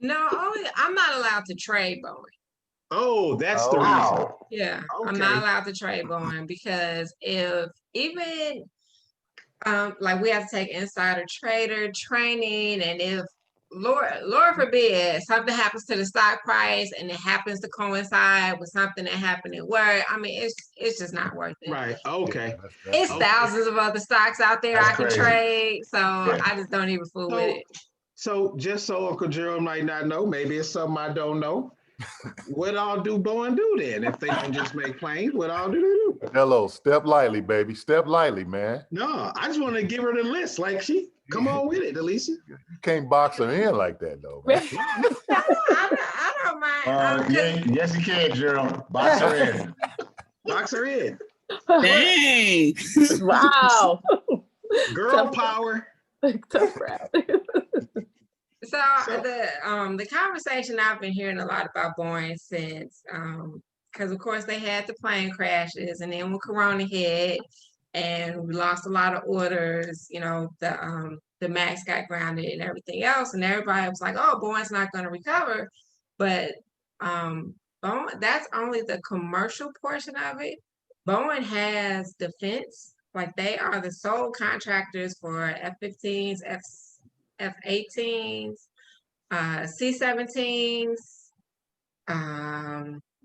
No, I'm not allowed to trade Boeing. Oh, that's the reason. Wow. Yeah, Okay. I'm not allowed to trade Boeing because if even like we have to take insider trader training, and if Lord forbid something happens to the stock price and it happens to coincide with something that happened at work, I mean it's just not worth it. Right. Okay. It's thousands of other stocks out there That's I can crazy. trade, so Yeah. I just don't even fool with it. So just so Uncle Gerald might not know, maybe it's something I don't know. What all do Boeing do then? If they don't just make planes, what all do they do? Hello, step lightly, baby. Step lightly, man. No, I just want to give her the list. Like come on with it, Alicia. You can't box her in like that, though, man. I don't mind. Yes, you can, Gerald. Box her in. Box her in. Dang. Wow. Girl power. Tough crowd. So the conversation I've been hearing a lot about Boeing since, because of course they had the plane crashes, and then when Corona hit, and we lost a lot of orders, the MAX got grounded and everything else, and everybody was like, "Oh, Boeing's not going to recover," but Boeing, that's only the commercial portion of it. Boeing has defense, like they are the sole contractors for F-15s, F-18s, C-17s,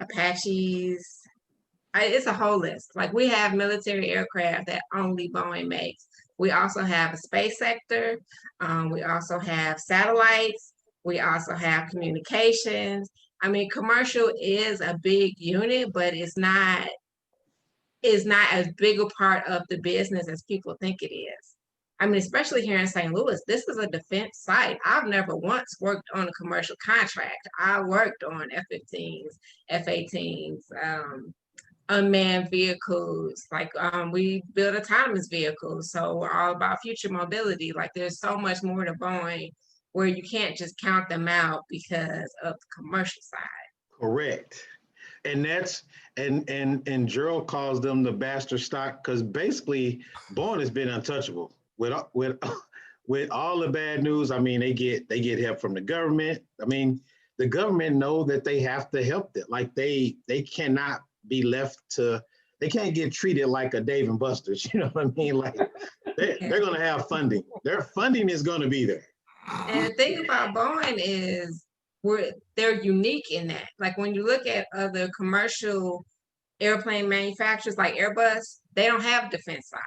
Apaches. It's a whole list. Like we have military aircraft that only Boeing makes. We also have a space sector. We also have satellites. We also have communications. I mean, commercial is a big unit, but it's not is not as big a part of the business as people think it is. I mean, especially here in St. Louis, this is a defense site. I've never once worked on a commercial contract. I worked on F-15s, F-18s, unmanned vehicles. Like we build autonomous vehicles. So we're all about future mobility. Like there's so much more to Boeing where you can't just count them out because of the commercial side. Correct. And that's and Gerald calls them the bastard stock because basically Boeing has been untouchable with all the bad news. I mean, they get help from the government. I mean, the government know that they have to help them. Like they cannot be left to. They can't get treated like a Dave and Buster's. You know what I mean? Like they're gonna have funding. Their funding is gonna be there. And the thing about Boeing is they're unique in that. Like when you look at other commercial airplane manufacturers like Airbus, they don't have defense side.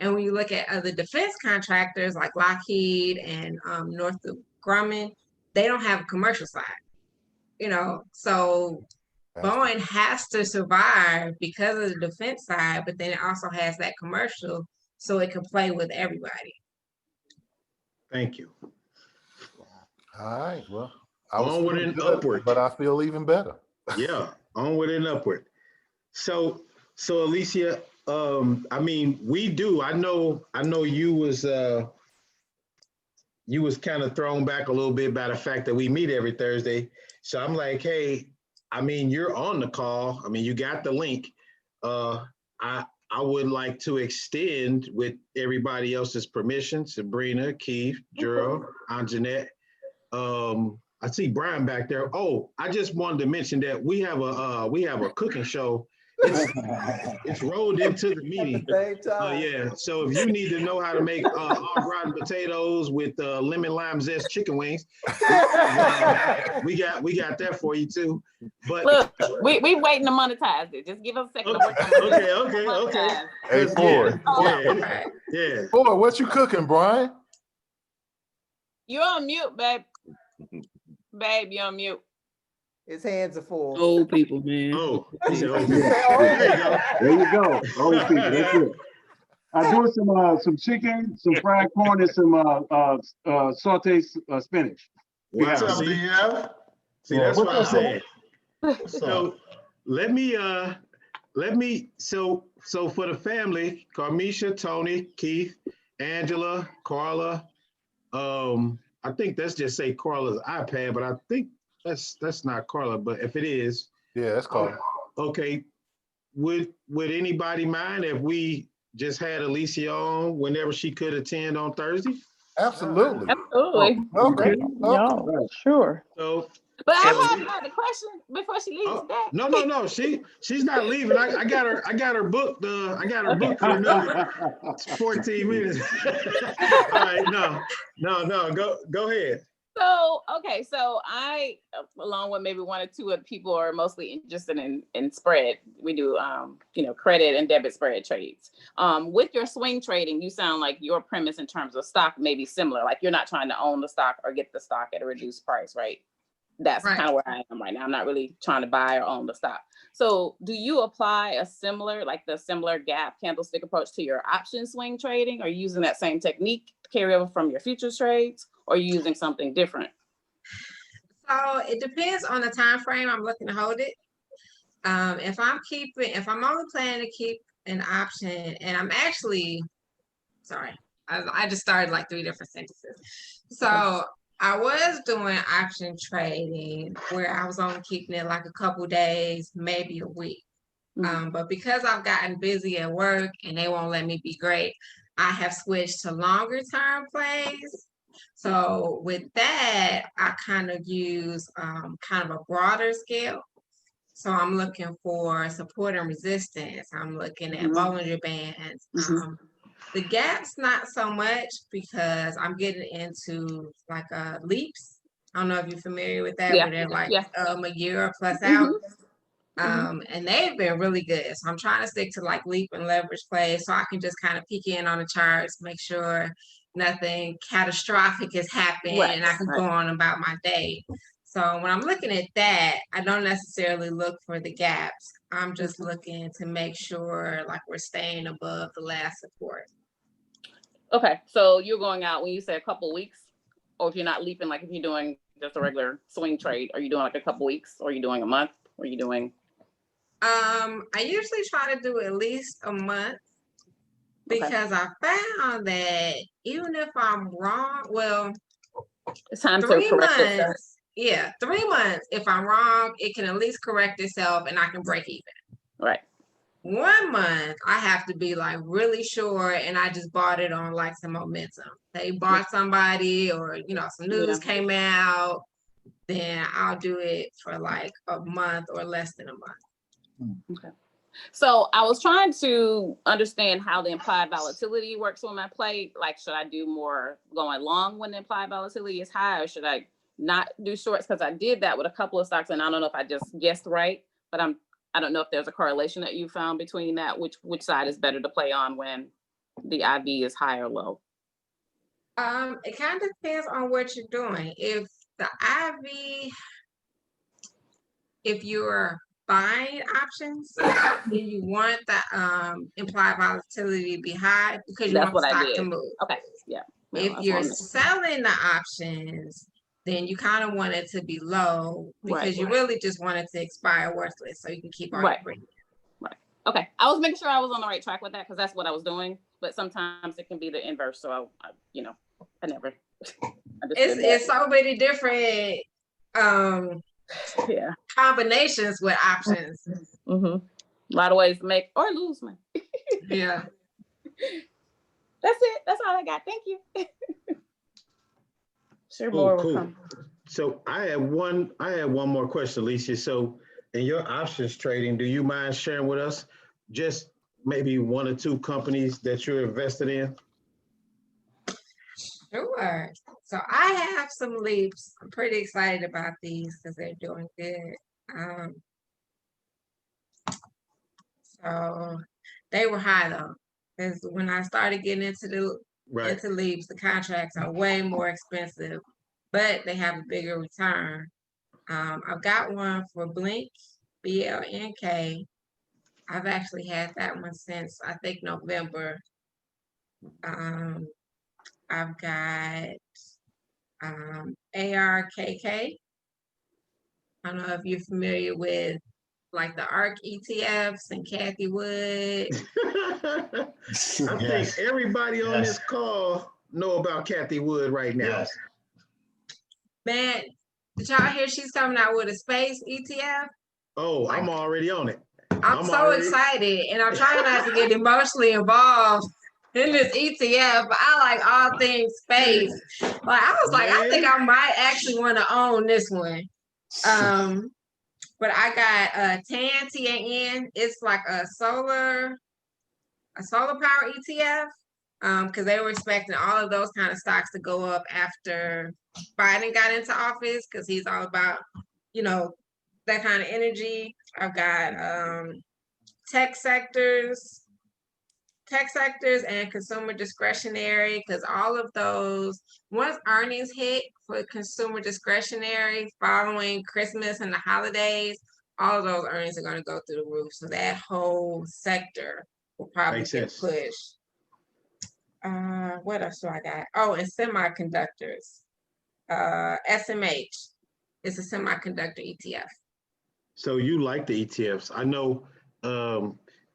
And when you look at other defense contractors like Lockheed and Northrop Grumman, they don't have a commercial side. You know, so Boeing has to survive because of the defense side, but then it also has that commercial, so it can play with everybody. Thank you. All right. Well, I was onward and upward, but I feel even better. Yeah, onward and upward. So Alicia, I mean, we do. I know you was kind of thrown back a little bit by the fact that we meet every Thursday. So I'm like, hey, I mean, you're on the call. I mean, you got the link. I would like to extend, with everybody else's permission, Sabrina, Keith, Gerald, Anjanette. I see Brian back there. Oh, I just wanted to mention that we have a cooking show. It's rolled into the meeting. Yeah. So if you need to know how to make rotten potatoes with lemon lime zest chicken wings, we got that for you too. But look, we waiting to monetize it. Just give us a second. Okay. Hey, Ford. Yeah. Ford, what you cooking, Brian? You're on mute, babe. Babe, you're on mute. His hands are full. Old people, man. Oh, There you there you go. Old people. That's it. I do some chicken, some fried corn, and some sauteed spinach. What's up, DF? See, that's what I said. So let me so for the family, Carmisha, Tony, Keith, Angela, Carla, I think that's just say Carla's iPad, but I think that's not Carla, but if it is, yeah, that's Carla. Okay, would anybody mind if we just had Alicia on whenever she could attend on Thursday? Absolutely. Absolutely. Okay. No, sure. So, but I have another question before she leaves. No. She's not leaving. I got her booked. I got her booked for another 14 minutes. All right, no. Go ahead. So, okay, so I, along with maybe one or two other people, are mostly interested in spread. We do, credit and debit spread trades. With your swing trading, you sound like your premise in terms of stock may be similar. Like you're not trying to own the stock or get the stock at a reduced price, right? That's kind of where I am right now. I'm not really trying to buy or own the stock. So do you apply the similar gap candlestick approach to your option swing trading? Are you using that same technique to carry over from your futures trades? Or are you using something different? So it depends on the time frame I'm looking to hold it. If I'm only planning to keep an option, and I'm actually, sorry, I just started like 3 different sentences. So I was doing option trading where I was only keeping it like a couple days, maybe a week. But because I've gotten busy at work and they won't let me be great, I have switched to longer term plays. So with that, I kind of use kind of a broader scale. So I'm looking for support and resistance. I'm looking at Bollinger Bands. The gaps, not so much, because I'm getting into like leaps. I don't know if you're familiar with that, where they're like a year or plus out. And they've been really good. So I'm trying to stick to like leap and leverage plays so I can just kind of peek in on the charts, make sure nothing catastrophic has happened, and I can go on about my day. So when I'm looking at that, I don't necessarily look for the gaps. I'm just looking to make sure like we're staying above the last support. Okay, so you're going out when you say a couple weeks, or if you're not leaping, like if you're doing just a regular swing trade, are you doing like a couple weeks, or are you doing a month, or are you doing? I usually try to do at least a month because I found that even if I'm wrong, well, It's time to 3 correct itself. months. Yeah, 3 months. If I'm wrong, it can at least correct itself and I can break even. Right. 1 month, I have to be like really sure, and I just bought it on like some momentum. They bought somebody, or you know, some news came out, then I'll do it for like a month or less than a month. Okay. So I was trying to understand how the implied volatility works on my play. Like, should I do more going long when the implied volatility is high, or should I not do shorts? Because I did that with a couple of stocks, and I don't know if I just guessed right, but I don't know if there's a correlation that you found between that. Which side is better to play on when the IV is high or low? It kind of depends on what you're doing. If the IV, if you're buying options, then you want the implied volatility to be high because you want the stock to move. Okay, yeah. Well, if you're selling the options, then you kind of want it to be low because you really just want it to expire worthless so you can keep all your premium. Right. Okay. I was making sure I was on the right track with that because that's what I was doing. But sometimes it can be the inverse. So I never. It's so many different combinations with options. A lot of ways to make or lose money. Yeah. That's it. That's all I got. Thank you. Sure, more will come. So I had one more question, Alicia. So in your options trading, do you mind sharing with us just maybe 1 or 2 companies that you're invested in? Sure. So I have some leaps. I'm pretty excited about these because they're doing good. So they were high though, because when I started getting into into leaps, the contracts are way more expensive, but they have a bigger return. I've got one for Blink, BLNK. I've actually had that one since I think November. I've got ARKK. I don't know if you're familiar with like the ARK ETFs and Kathy Wood. I think everybody on this call know about Kathy Wood right now. Man, did y'all hear she's coming out with a space ETF? Oh, like, I'm already on it. I'm so excited, and I'm trying not to get emotionally involved in this ETF, but I like all things space. Like I was like, I think I might actually want to own this one. But I got TAN, TAN. It's like a solar power ETF. Because they were expecting all of those kind of stocks to go up after Biden got into office, because he's all about, that kind of energy. I've got tech sectors and consumer discretionary, because all of those, once earnings hit for consumer discretionary following Christmas and the holidays, all of those earnings are going to go through the roof. So that whole sector will probably get pushed. What else do I got? Oh, and semiconductors. SMH is a semiconductor ETF. So you like the ETFs? I know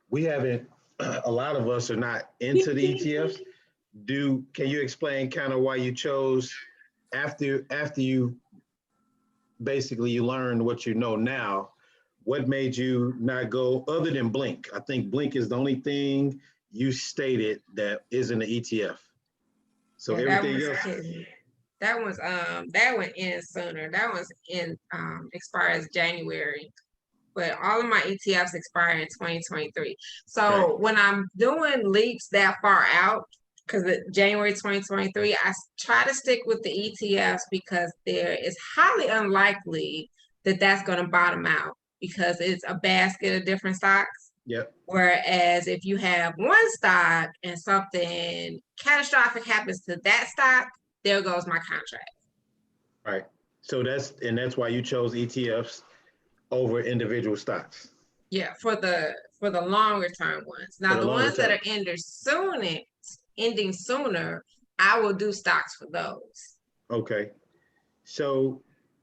we haven't. A lot of us are not into the ETFs. Can you explain kind of why you chose after you basically you learned what you know now? What made you not go other than Blink? I think Blink is the only thing you stated that isn't an ETF. So everything else. That went in sooner. That was in expires January. But all of my ETFs expire in 2023. So when I'm doing leaps that far out, because January 2023, I try to stick with the ETFs because there is highly unlikely that that's going to bottom out, because it's a basket of different stocks. Yep. Whereas if you have one stock and something catastrophic happens to that stock, there goes my contract. Right. So that's why you chose ETFs over individual stocks Yeah, for the longer term ones. for Now the the longer ones that term. are ending sooner, I will do stocks for those. Okay. So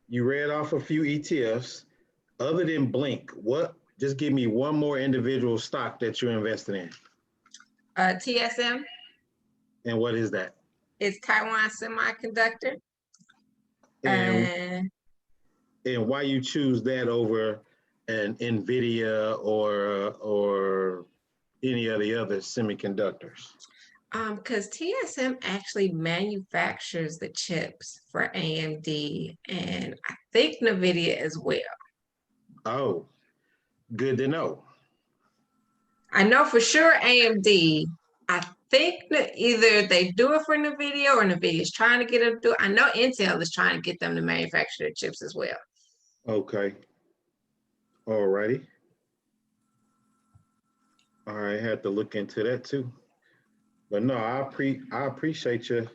you read off a few ETFs. Other than Blink, just give me one more individual stock that you're invested in. TSM And what is that? is Taiwan Semiconductor. And why you choose that over an NVIDIA or any of the other semiconductors? Because TSM actually manufactures the chips for AMD and I think NVIDIA as well. Oh, good to know. I know for sure AMD, I think that either they do it for NVIDIA or NVIDIA is trying to get them to do it. I know Intel is trying to get them to manufacture their chips as well. Okay. All righty. All right, had to look into that too. But no, I appreciate your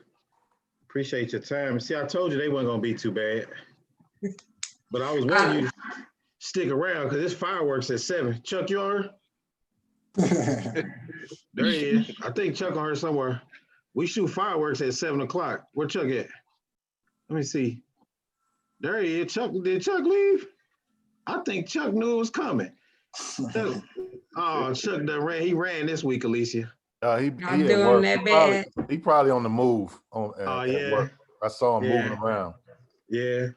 time. See, I told you they weren't gonna be too bad. But I was wanting you to stick around because it's fireworks at 7. Chuck, you on her? There he is. I think Chuck on her somewhere. We shoot fireworks at 7 o'clock. Where Chuck at? Let me see. There he is. Did Chuck leave? I think Chuck knew it was coming. Chuck done ran. He ran this week, Alicia. He I'm at doing work. that bad. He probably on the move at Yeah. work. I saw him moving around. Yeah.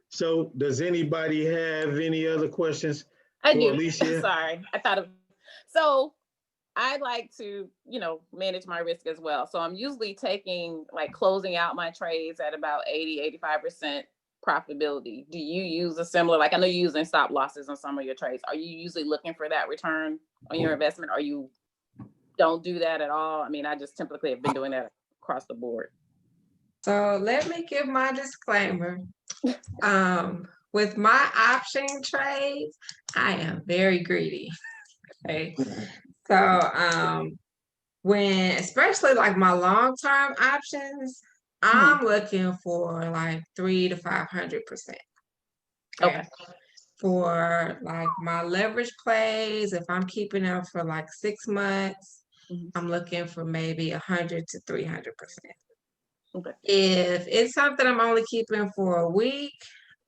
So does anybody have any other questions I for do. Alicia? Sorry, I thought of. So I like to, manage my risk as well. So I'm usually closing out my trades at about 80-85% profitability. Do you use a similar, I know you're using stop losses on some of your trades. Are you usually looking for that return on your investment, or you don't do that at all? I mean, I just typically have been doing that across the board. So let me give my disclaimer. With my option trades, I am very greedy. Okay. So when especially like my long-term options, I'm looking for like 300 to 500%. Okay. For like my leverage plays, if I'm keeping them for like 6 months, I'm looking for maybe 100 to 300%. Okay. If it's something I'm only keeping for a week,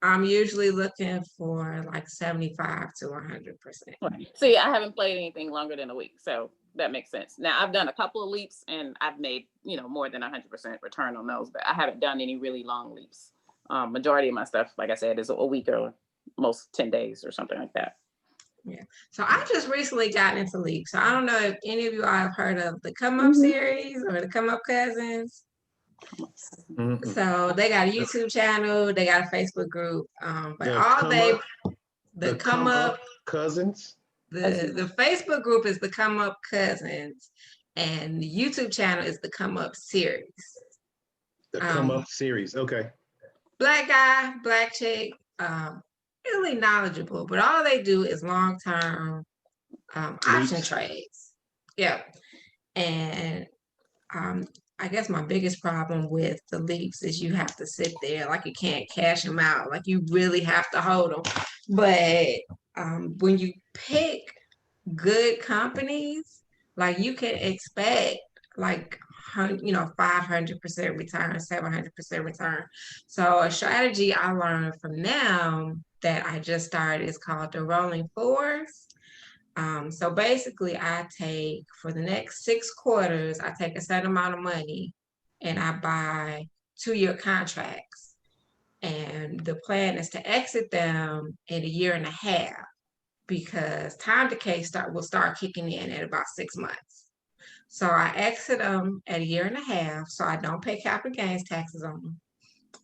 I'm usually looking for like 75 to 100%. Right. See, I haven't played anything longer than a week, so that makes sense. Now I've done a couple of leaps and I've made, more than 100% return on those, but I haven't done any really long leaps. Majority of my stuff, like I said, is a week or most 10 days or something like that. Yeah. So I just recently got into leaps. So I don't know if any of you all have heard of the Come Up series or the Come Up Cousins. So they got a YouTube channel, they got a Facebook group, but the Come Up Cousins. The Facebook group is the Come Up Cousins, and the YouTube channel is the Come Up series. The Come Up series, okay. Black guy, black chick, really knowledgeable, but all they do is long-term option trades. Yeah, and I guess my biggest problem with the leaps is you have to sit there, like you can't cash them out, like you really have to hold them. But when you pick good companies, like you can expect like 500% return, 700% return. So a strategy I learned from them that I just started is called the rolling fours. So basically I take, for the next 6 quarters, I take a certain amount of money and I buy 2-year contracts. And the plan is to exit them in a year and a half because time decay will start kicking in at about 6 months. So I exit them at a year and a half, so I don't pay capital gains taxes on them.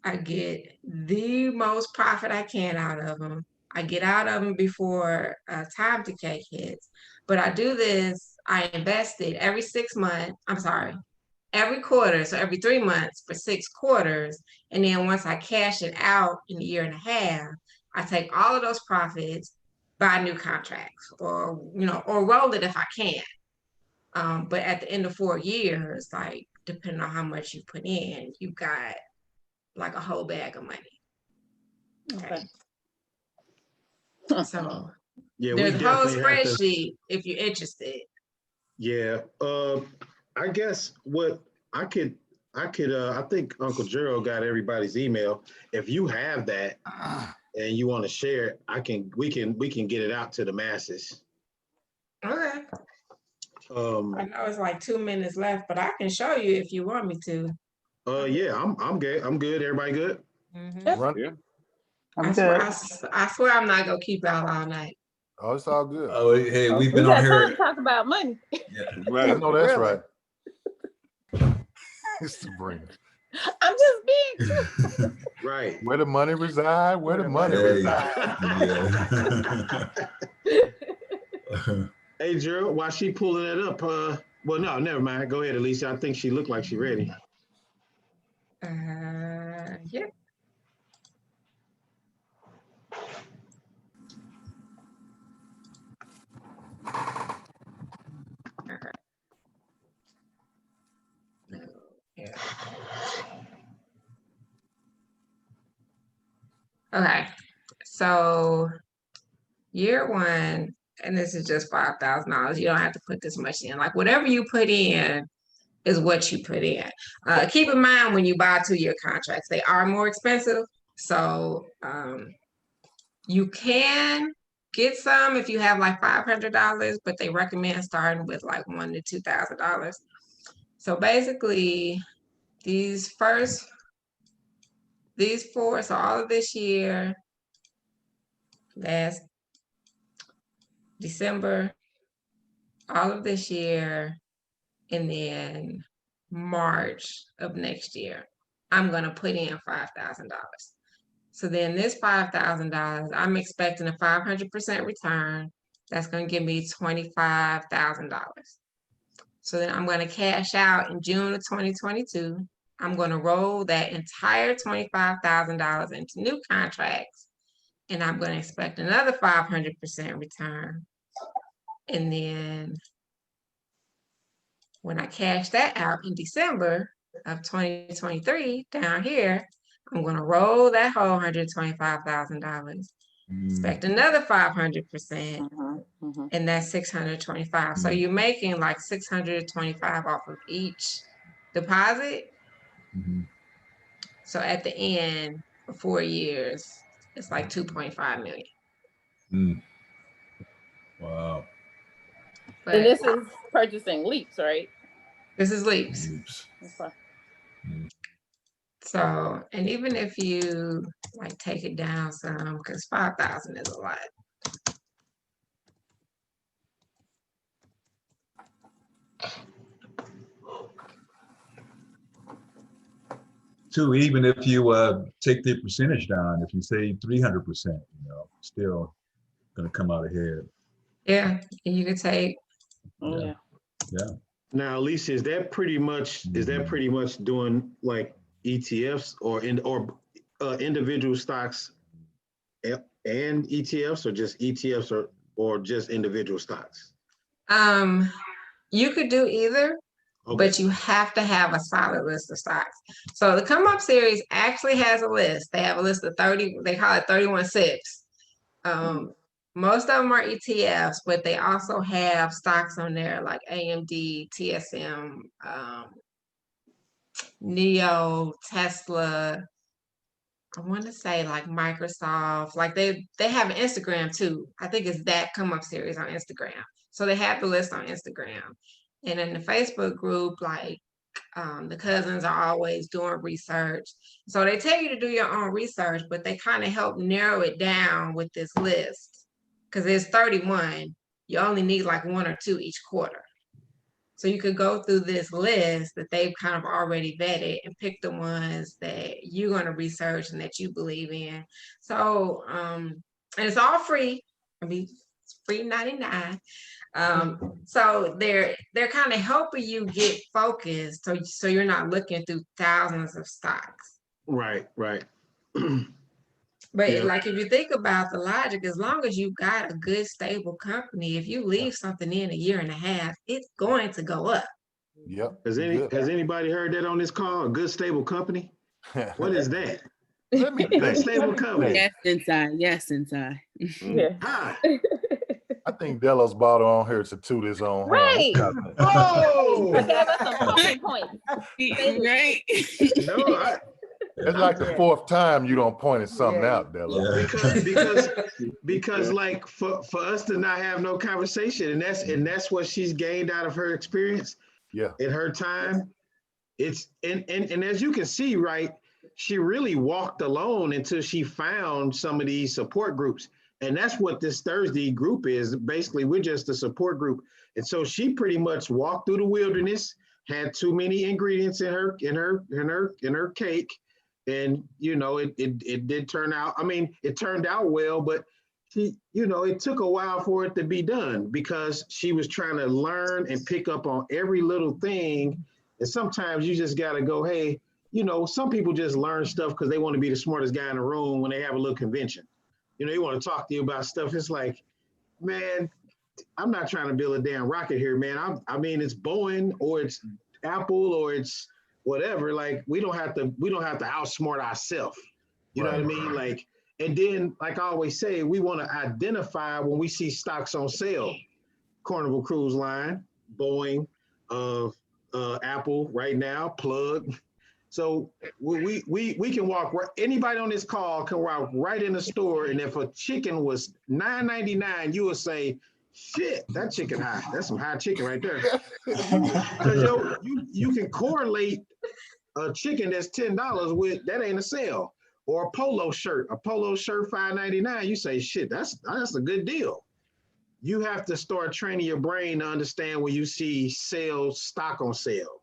I get the most profit I can out of them. I get out of them before time decay hits. But I do this, I invested every 6 months, every quarter, so every 3 months for 6 quarters. And then once I cash it out in a year and a half, I take all of those profits, buy new contracts or roll it if I can. But at the end of 4 years, like depending on how much you put in, you got like a whole bag of money. Okay. So Yeah, there's we a whole definitely have to. spreadsheet if you're interested. Yeah. I guess what I could, I think Uncle Gerald got everybody's email. If you have that and you want to share it, we can get it out to the masses. Okay. I Um, know it's like 2 minutes left, but I can show you if you want me to. yeah, I'm good. I'm good. Everybody good? Run. Yeah. I'm good. I swear I'm not gonna keep out all night. Oh, it's all good. Oh, hey, we've We been got on time to here. talk about money. Yeah. I Right. know that's Really? right. It's the bring. I'm just being true. Right. Where the money reside, where the money Hey, reside. yeah. Hey, Gerald, while she pulling it up, well, no, never mind. Go ahead, Alicia. I think she looked like she ready. Yeah. Yeah. Okay. So year one, and this is just $5,000. You don't have to put this much in. Like whatever you put in is what you put in. Keep in mind when you buy 2-year contracts, they are more expensive. So you can get some if you have like $500, but they recommend starting with like $1,000 to $2,000. So basically, these four, so all of this year, last December, all of this year, and then March of next year, I'm going to put in $5,000. So then this $5,000, I'm expecting a 500% return. That's going to give me $25,000. So then I'm going to cash out in June of 2022. I'm going to roll that entire $25,000 into new contracts, and I'm going to expect another 500% return. And then when I cash that out in December of 2023, down here, I'm going to roll that whole $125,000, expect another 500%, and that's 625. So you're making like 625 off of each deposit. So at the end of 4 years, it's like 2.5 million. Wow. But And this is purchasing leaps, right? this is leaps. Okay. So, and even if you like take it down some, because 5,000 is a lot. Too, even if you take the percentage down, if you say 300%, still gonna come out ahead. Yeah, and you could take. Yeah. Now, Alicia, is that pretty much doing like ETFs or individual stocks and ETFs, or just ETFs or just individual stocks? You could do either. Okay. But you have to have a solid list of stocks. So the Come Up series actually has a list. They have a list of 30, they call it 31 SIPs. Most of them are ETFs, but they also have stocks on there like AMD, TSM, NEO, Tesla. I want to say like Microsoft, like they have an Instagram too. I think it's that Come Up series on Instagram. So they have the list on Instagram. And in the Facebook group, like the cousins are always doing research. So they tell you to do your own research, but they kind of help narrow it down with this list. Because there's 31, you only need like 1 or 2 each quarter. So you could go through this list that they've kind of already vetted and pick the ones that you're going to research and that you believe in. So, and it's all free. I mean, it's free 99. So they're kind of helping you get focused, so you're not looking through thousands of stocks. Right. But yeah, like if you think about the logic, as long as you've got a good stable company, if you leave something in a year and a half, it's going to go up. Yep. Has anybody heard that on this call? A good stable company? What is that? Let me Next level coming. Yes, inside. Yes, inside. Yeah. Ah. I think Delos brought her on here to toot his own horn. Right. Oh, I gave us some talking points. Right. no, It's like the Yeah. fourth time you don't point at something Yeah. out, Delos. because like for us to not have no conversation, and that's what she's gained out of her experience Yeah. in her time. It's and as you can see, right, she really walked alone until she found some of these support groups. And that's what this Thursday group is. Basically, we're just a support group. And so she pretty much walked through the wilderness, had too many ingredients in her cake. And you know, it did turn out. I mean, it turned out well, but it took a while for it to be done because she was trying to learn and pick up on every little thing. And sometimes you just gotta go, hey, some people just learn stuff because they want to be the smartest guy in the room when they have a little convention. They want to talk to you about stuff. It's like, man, I'm not trying to build a damn rocket here, man. I mean, it's Boeing or it's Apple or it's whatever. Like, we don't have to outsmart ourselves. You know what I mean? Like, and then, like I always say, we want to identify when we see stocks on sale. Carnival Cruise Line, Boeing, Apple right now, Plug. So we can walk. Anybody on this call can walk right in the store, and if a chicken was $9.99, you would say, "Shit, that chicken high. That's some high chicken right there." Because you can correlate a chicken that's $10 with that ain't a sale, or a polo shirt $5.99. You say, "Shit, that's a good deal." You have to start training your brain to understand when you see stock on sale.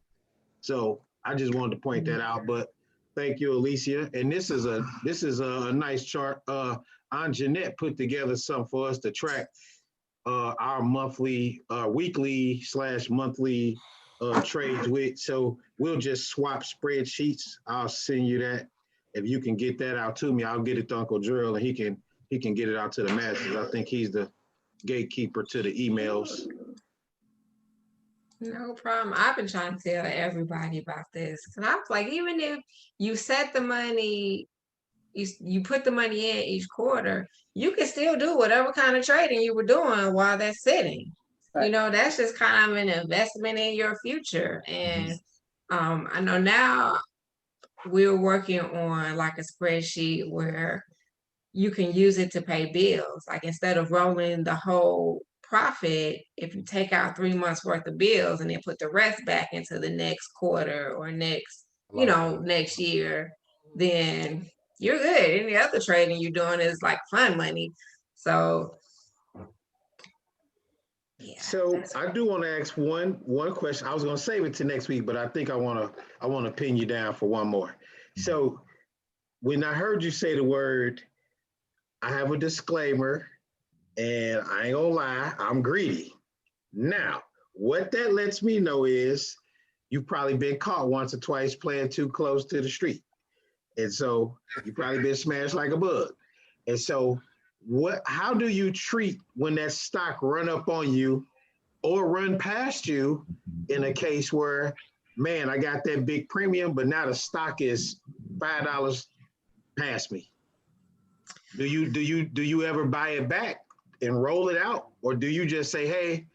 So I just wanted to point that out, but thank you, Alicia. And this is a nice chart. Aunt Jeanette put together something for us to track our weekly/monthly trades with. So we'll just swap spreadsheets. I'll send you that. If you can get that out to me, I'll get it to Uncle Drill, and he can get it out to the masses. I think he's the gatekeeper to the emails. No problem. I've been trying to tell everybody about this because I was like, even if you set the money, you put the money in each quarter, you can still do whatever kind of trading you were doing while that's sitting. Right. That's just kind of an investment in your future. And I know now we're working on like a spreadsheet where you can use it to pay bills. Like instead of rolling the whole profit, if you take out 3 months worth of bills and then put the rest back into the next quarter or next year, then you're good. Any other trading you're doing is like fun money. So yeah. So I do want to ask one question. I was going to save it to next week, but I think I want to pin you down for one more. So when I heard you say the word, I have a disclaimer, and I ain't gonna lie, I'm greedy. Now, what that lets me know is you've probably been caught once or twice playing too close to the street. And so you've probably been smashed like a bug. And so how do you treat when that stock run up on you or run past you in a case where, man, I got that big premium, but now the stock is $5 past me? Do you ever buy it back and roll it out? Or do you just say, hey,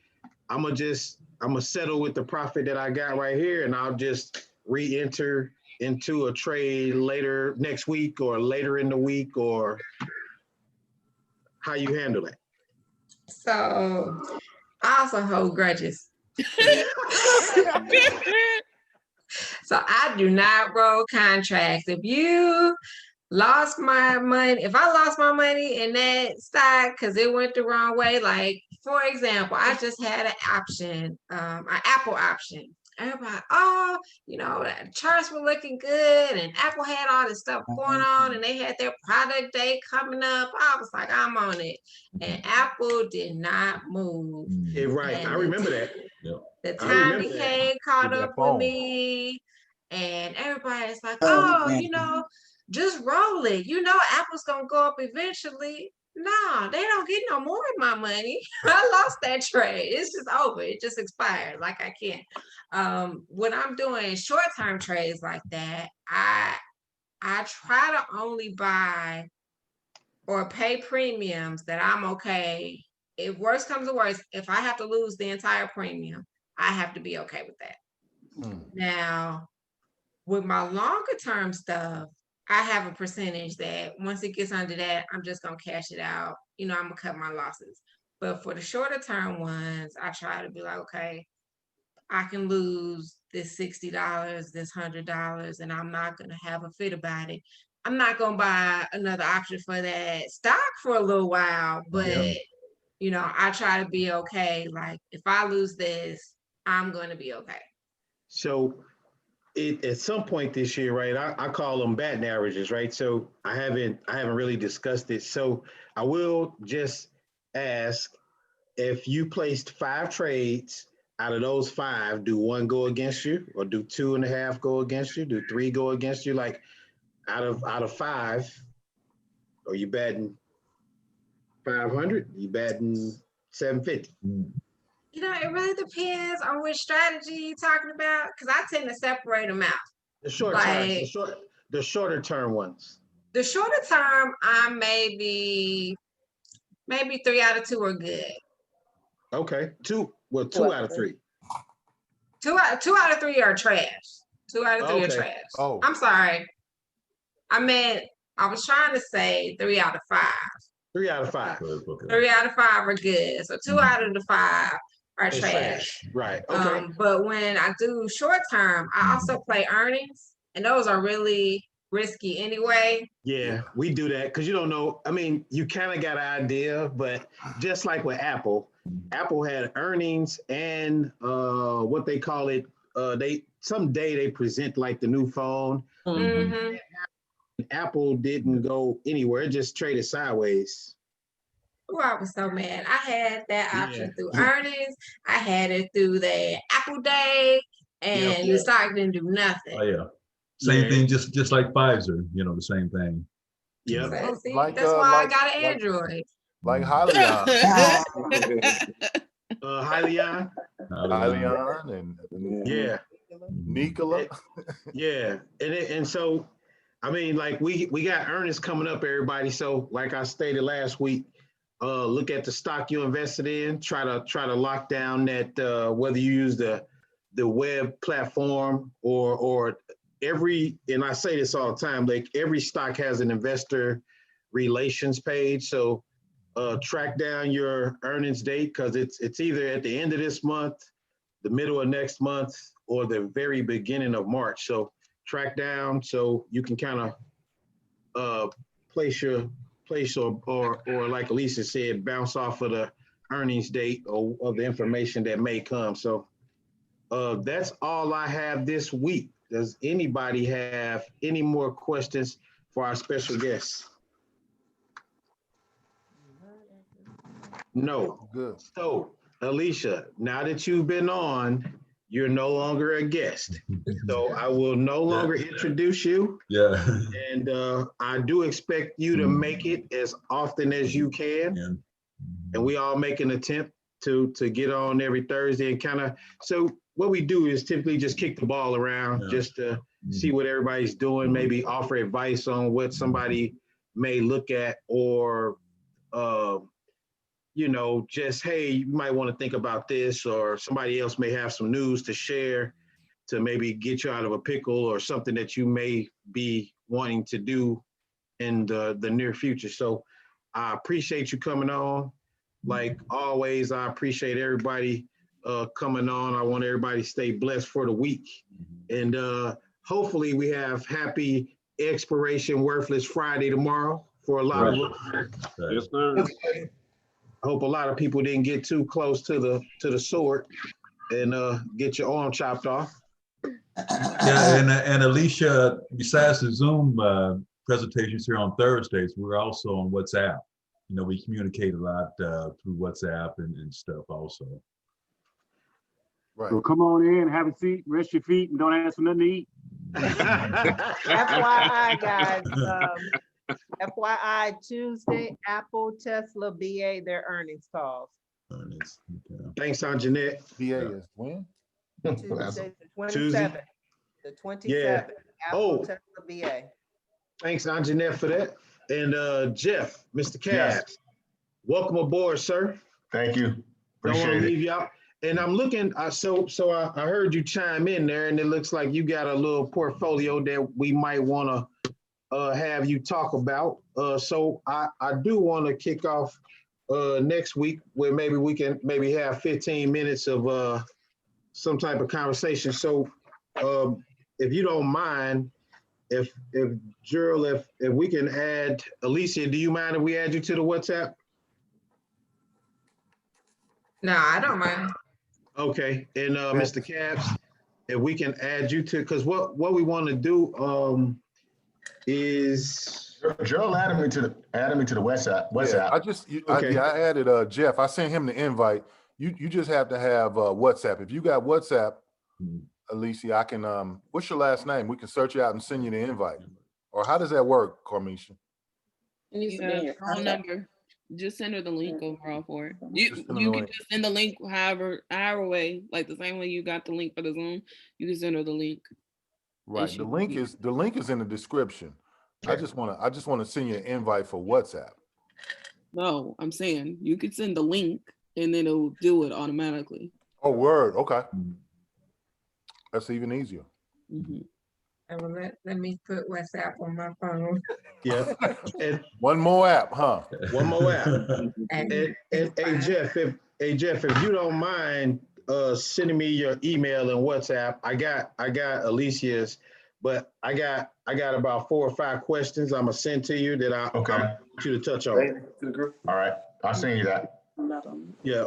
I'm gonna settle with the profit that I got right here, and I'll just re-enter into a trade later next week or later in the week, or how you handle that? So I also hold grudges. So I do not roll contracts. If you lost my money, if I lost my money in that stock because it went the wrong way, like for example, I just had an option, an Apple option. Everybody, the charts were looking good and Apple had all this stuff going on and they had their product day coming up. I was like, I'm on it. And Apple did not move. Yeah, right. And I remember that. the time became caught up with me, and everybody's like, just roll it. Apple's gonna go up eventually. No, they don't get no more of my money. I lost that trade. It's just over. It just expired. Like I can't. When I'm doing short-term trades like that, I I try to only buy or pay premiums that I'm okay. If worse comes to worse, if I have to lose the entire premium, I have to be okay with that. Now, with my longer term stuff, I have a percentage that once it gets under that, I'm just gonna cash it out. I'm gonna cut my losses. But for the shorter term ones, I try to be like, okay, I can lose this $60, this $100, and I'm not gonna have a fit about it. I'm not gonna buy another option for that stock for a little while, but I try to be okay. Like if I lose this, I'm gonna be okay. So at some point this year, right? I call them batting averages, right? So I haven't really discussed it. So I will just ask, if you placed 5 trades, out of those 5, do 1 go against you, or do 2.5 go against you? Do 3 go against you? Like out of 5, are you batting 500? You batting 750? It really depends on which strategy you're talking about, because I tend to separate them out. The short term, the shorter term ones. The shorter term, I'm maybe 3 out of 2 are good. Okay, 2 out of 3. 2 out of 3 are trash. 2 out of 3 are trash. Oh, I'm sorry. I was trying to say 3 out of 5. 3 out of 5. 3 out of 5 are good. So 2 out of the 5 are trash. Right. Okay. But when I do short term, I also play earnings, and those are really risky anyway. Yeah, we do that because you don't know. I mean, you kind of got an idea, but just like with Apple had earnings and what they call it. Someday they present like the new phone. Mm-hmm. Apple didn't go anywhere; it just traded sideways. Oh, I was so mad. I had that option through earnings. I had it through the Apple Day, and the stock didn't do nothing. Oh yeah, same thing. Just like Pfizer, the same thing. Yeah, that's why I got an Android. Like Hyliion. Hyliion. And yeah, Nikola. Yeah, and so, I mean, like we got earnings coming up, everybody. So, like I stated last week, look at the stock you invested in. Try to lock down that whether you use the web platform or every. And I say this all the time, like every stock has an investor relations page. So track down your earnings date, because it's either at the end of this month, the middle of next month, or the very beginning of March. So track down so you can kind of place or like Alicia said, bounce off of the earnings date or of the information that may come. So that's all I have this week. Does anybody have any more questions for our special guests? No. Good. So, Alicia, now that you've been on, you're no longer a guest. So I will no longer introduce you. Yeah. And I do expect you to make it as often as you can. Yeah. And we all make an attempt to get on every Thursday and kind of, so what we do is typically just kick the ball around just to see what everybody's doing, maybe offer advice on what somebody may look at, or just, hey, you might want to think about this, or somebody else may have some news to share to maybe get you out of a pickle, or something that you may be wanting to do in the near future. So I appreciate you coming on. Like always, I appreciate everybody coming on. I want everybody to stay blessed for the week. And hopefully we have happy expiration worthless Friday tomorrow for a lot of us. Yes, sir. I hope a lot of people didn't get too close to the sword and get your arm chopped off. Yeah, and Alicia, besides the Zoom presentations here on Thursdays, we're also on WhatsApp. We communicate a lot through WhatsApp and stuff also. Right. So come on in, have a seat, rest your feet, and don't ask for nothing to eat. FYI, guys, FYI, Tuesday, Apple, Tesla, BA, their earnings calls. Thanks, Aunt Jeanette. BA is when? Tuesday, the 27th. Tuesday? The 27th, Yeah. Apple, Oh. Tesla, BA. Thanks, Anjanette, for that. And Jeff, Mr. Cabs, Yes. welcome aboard, sir. Thank you. Don't want to Appreciate it. leave you out. And I'm looking, so I heard you chime in there, and it looks like you got a little portfolio that we might want to have you talk about. So I do want to kick off next week where maybe we can have 15 minutes of some type of conversation. So if you don't mind, if Gerald, if we can add Alicia, do you mind if we add you to the WhatsApp? No, I don't mind. Okay, and Mr. Cabs, if we can add you to, because what we want to do is Joel added me to the WhatsApp. Yeah, I added Jeff. I sent him the invite. You just have to have WhatsApp. If you got WhatsApp, Alicia, I can what's your last name? We can search you out and send you the invite. Or how does that work, Carmisha? It needs to be in your Phone contact. number. Just send her the link overall for it. You Just send her you the can link. just send the link however way, like the same way you got the link for the Zoom. You can send her the link. Right. The link is in the description. I just want to send you an invite for WhatsApp. No, I'm saying you could send the link and then it'll do it automatically. Oh, word. Okay. That's even easier. And let me put WhatsApp on my phone. Yeah. And one more app, huh? One more app. and hey Jeff, if you don't mind sending me your email and WhatsApp, I got Alicia's, but I got about 4 or 5 questions I'm gonna send to you that I want you to touch on. All right, I'll send you that. Yeah.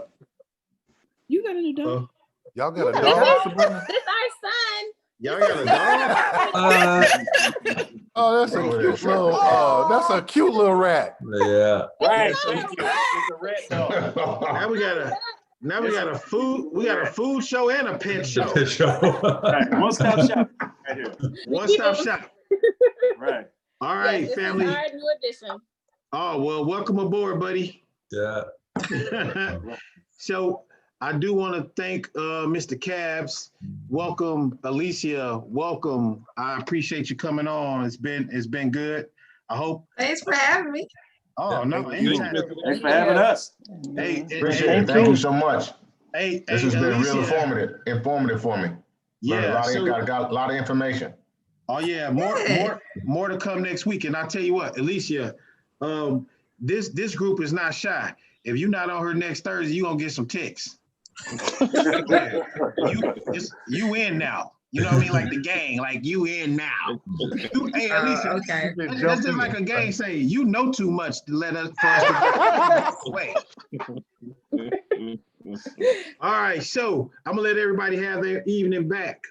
You got a new dog? Y'all got a dog, Sabrina? This our son. Y'all got a dog? Oh, that's a cute little rat. Yeah. Right. Thank you. It's a red dog. Now we got a food show and a pet show. Right. One-stop shop. Right here. One-stop shop. Right. All right, Yes, family. this is our new addition. Oh, well, welcome aboard, buddy. Yeah. So I do want to thank Mr. Cabs. Welcome, Alicia. Welcome. I appreciate you coming on. It's been good. I hope. Thanks for having me. Oh, no, anytime. Thanks for having us. Hey, Appreciate it. Thank you so much. Hey, this has been Alicia. real informative for me. Yeah, got a lot of information. Oh yeah, more to come next week. And I tell you what, Alicia, this group is not shy. If you're not on her next Thursday, you're gonna get some texts. You in now. You know what I mean? Like the gang, like you in now. Hey, Alicia, okay. That's just like a gang saying, you know too much to let us for us to wait. All right, so I'm gonna let everybody have their evening back.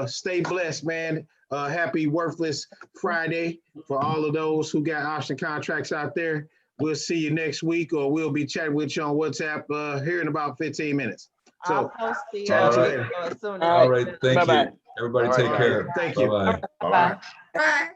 Stay blessed, man. Happy Worthless Friday for all of those who got option contracts out there. We'll see you next week, or we'll be chatting with you on WhatsApp here in in about 15 minutes. So, I'll post the talk to you later. as soon as All right. Thank Bye-bye. you. Everybody All take right. care. Thank you. Bye-bye. All right. Bye.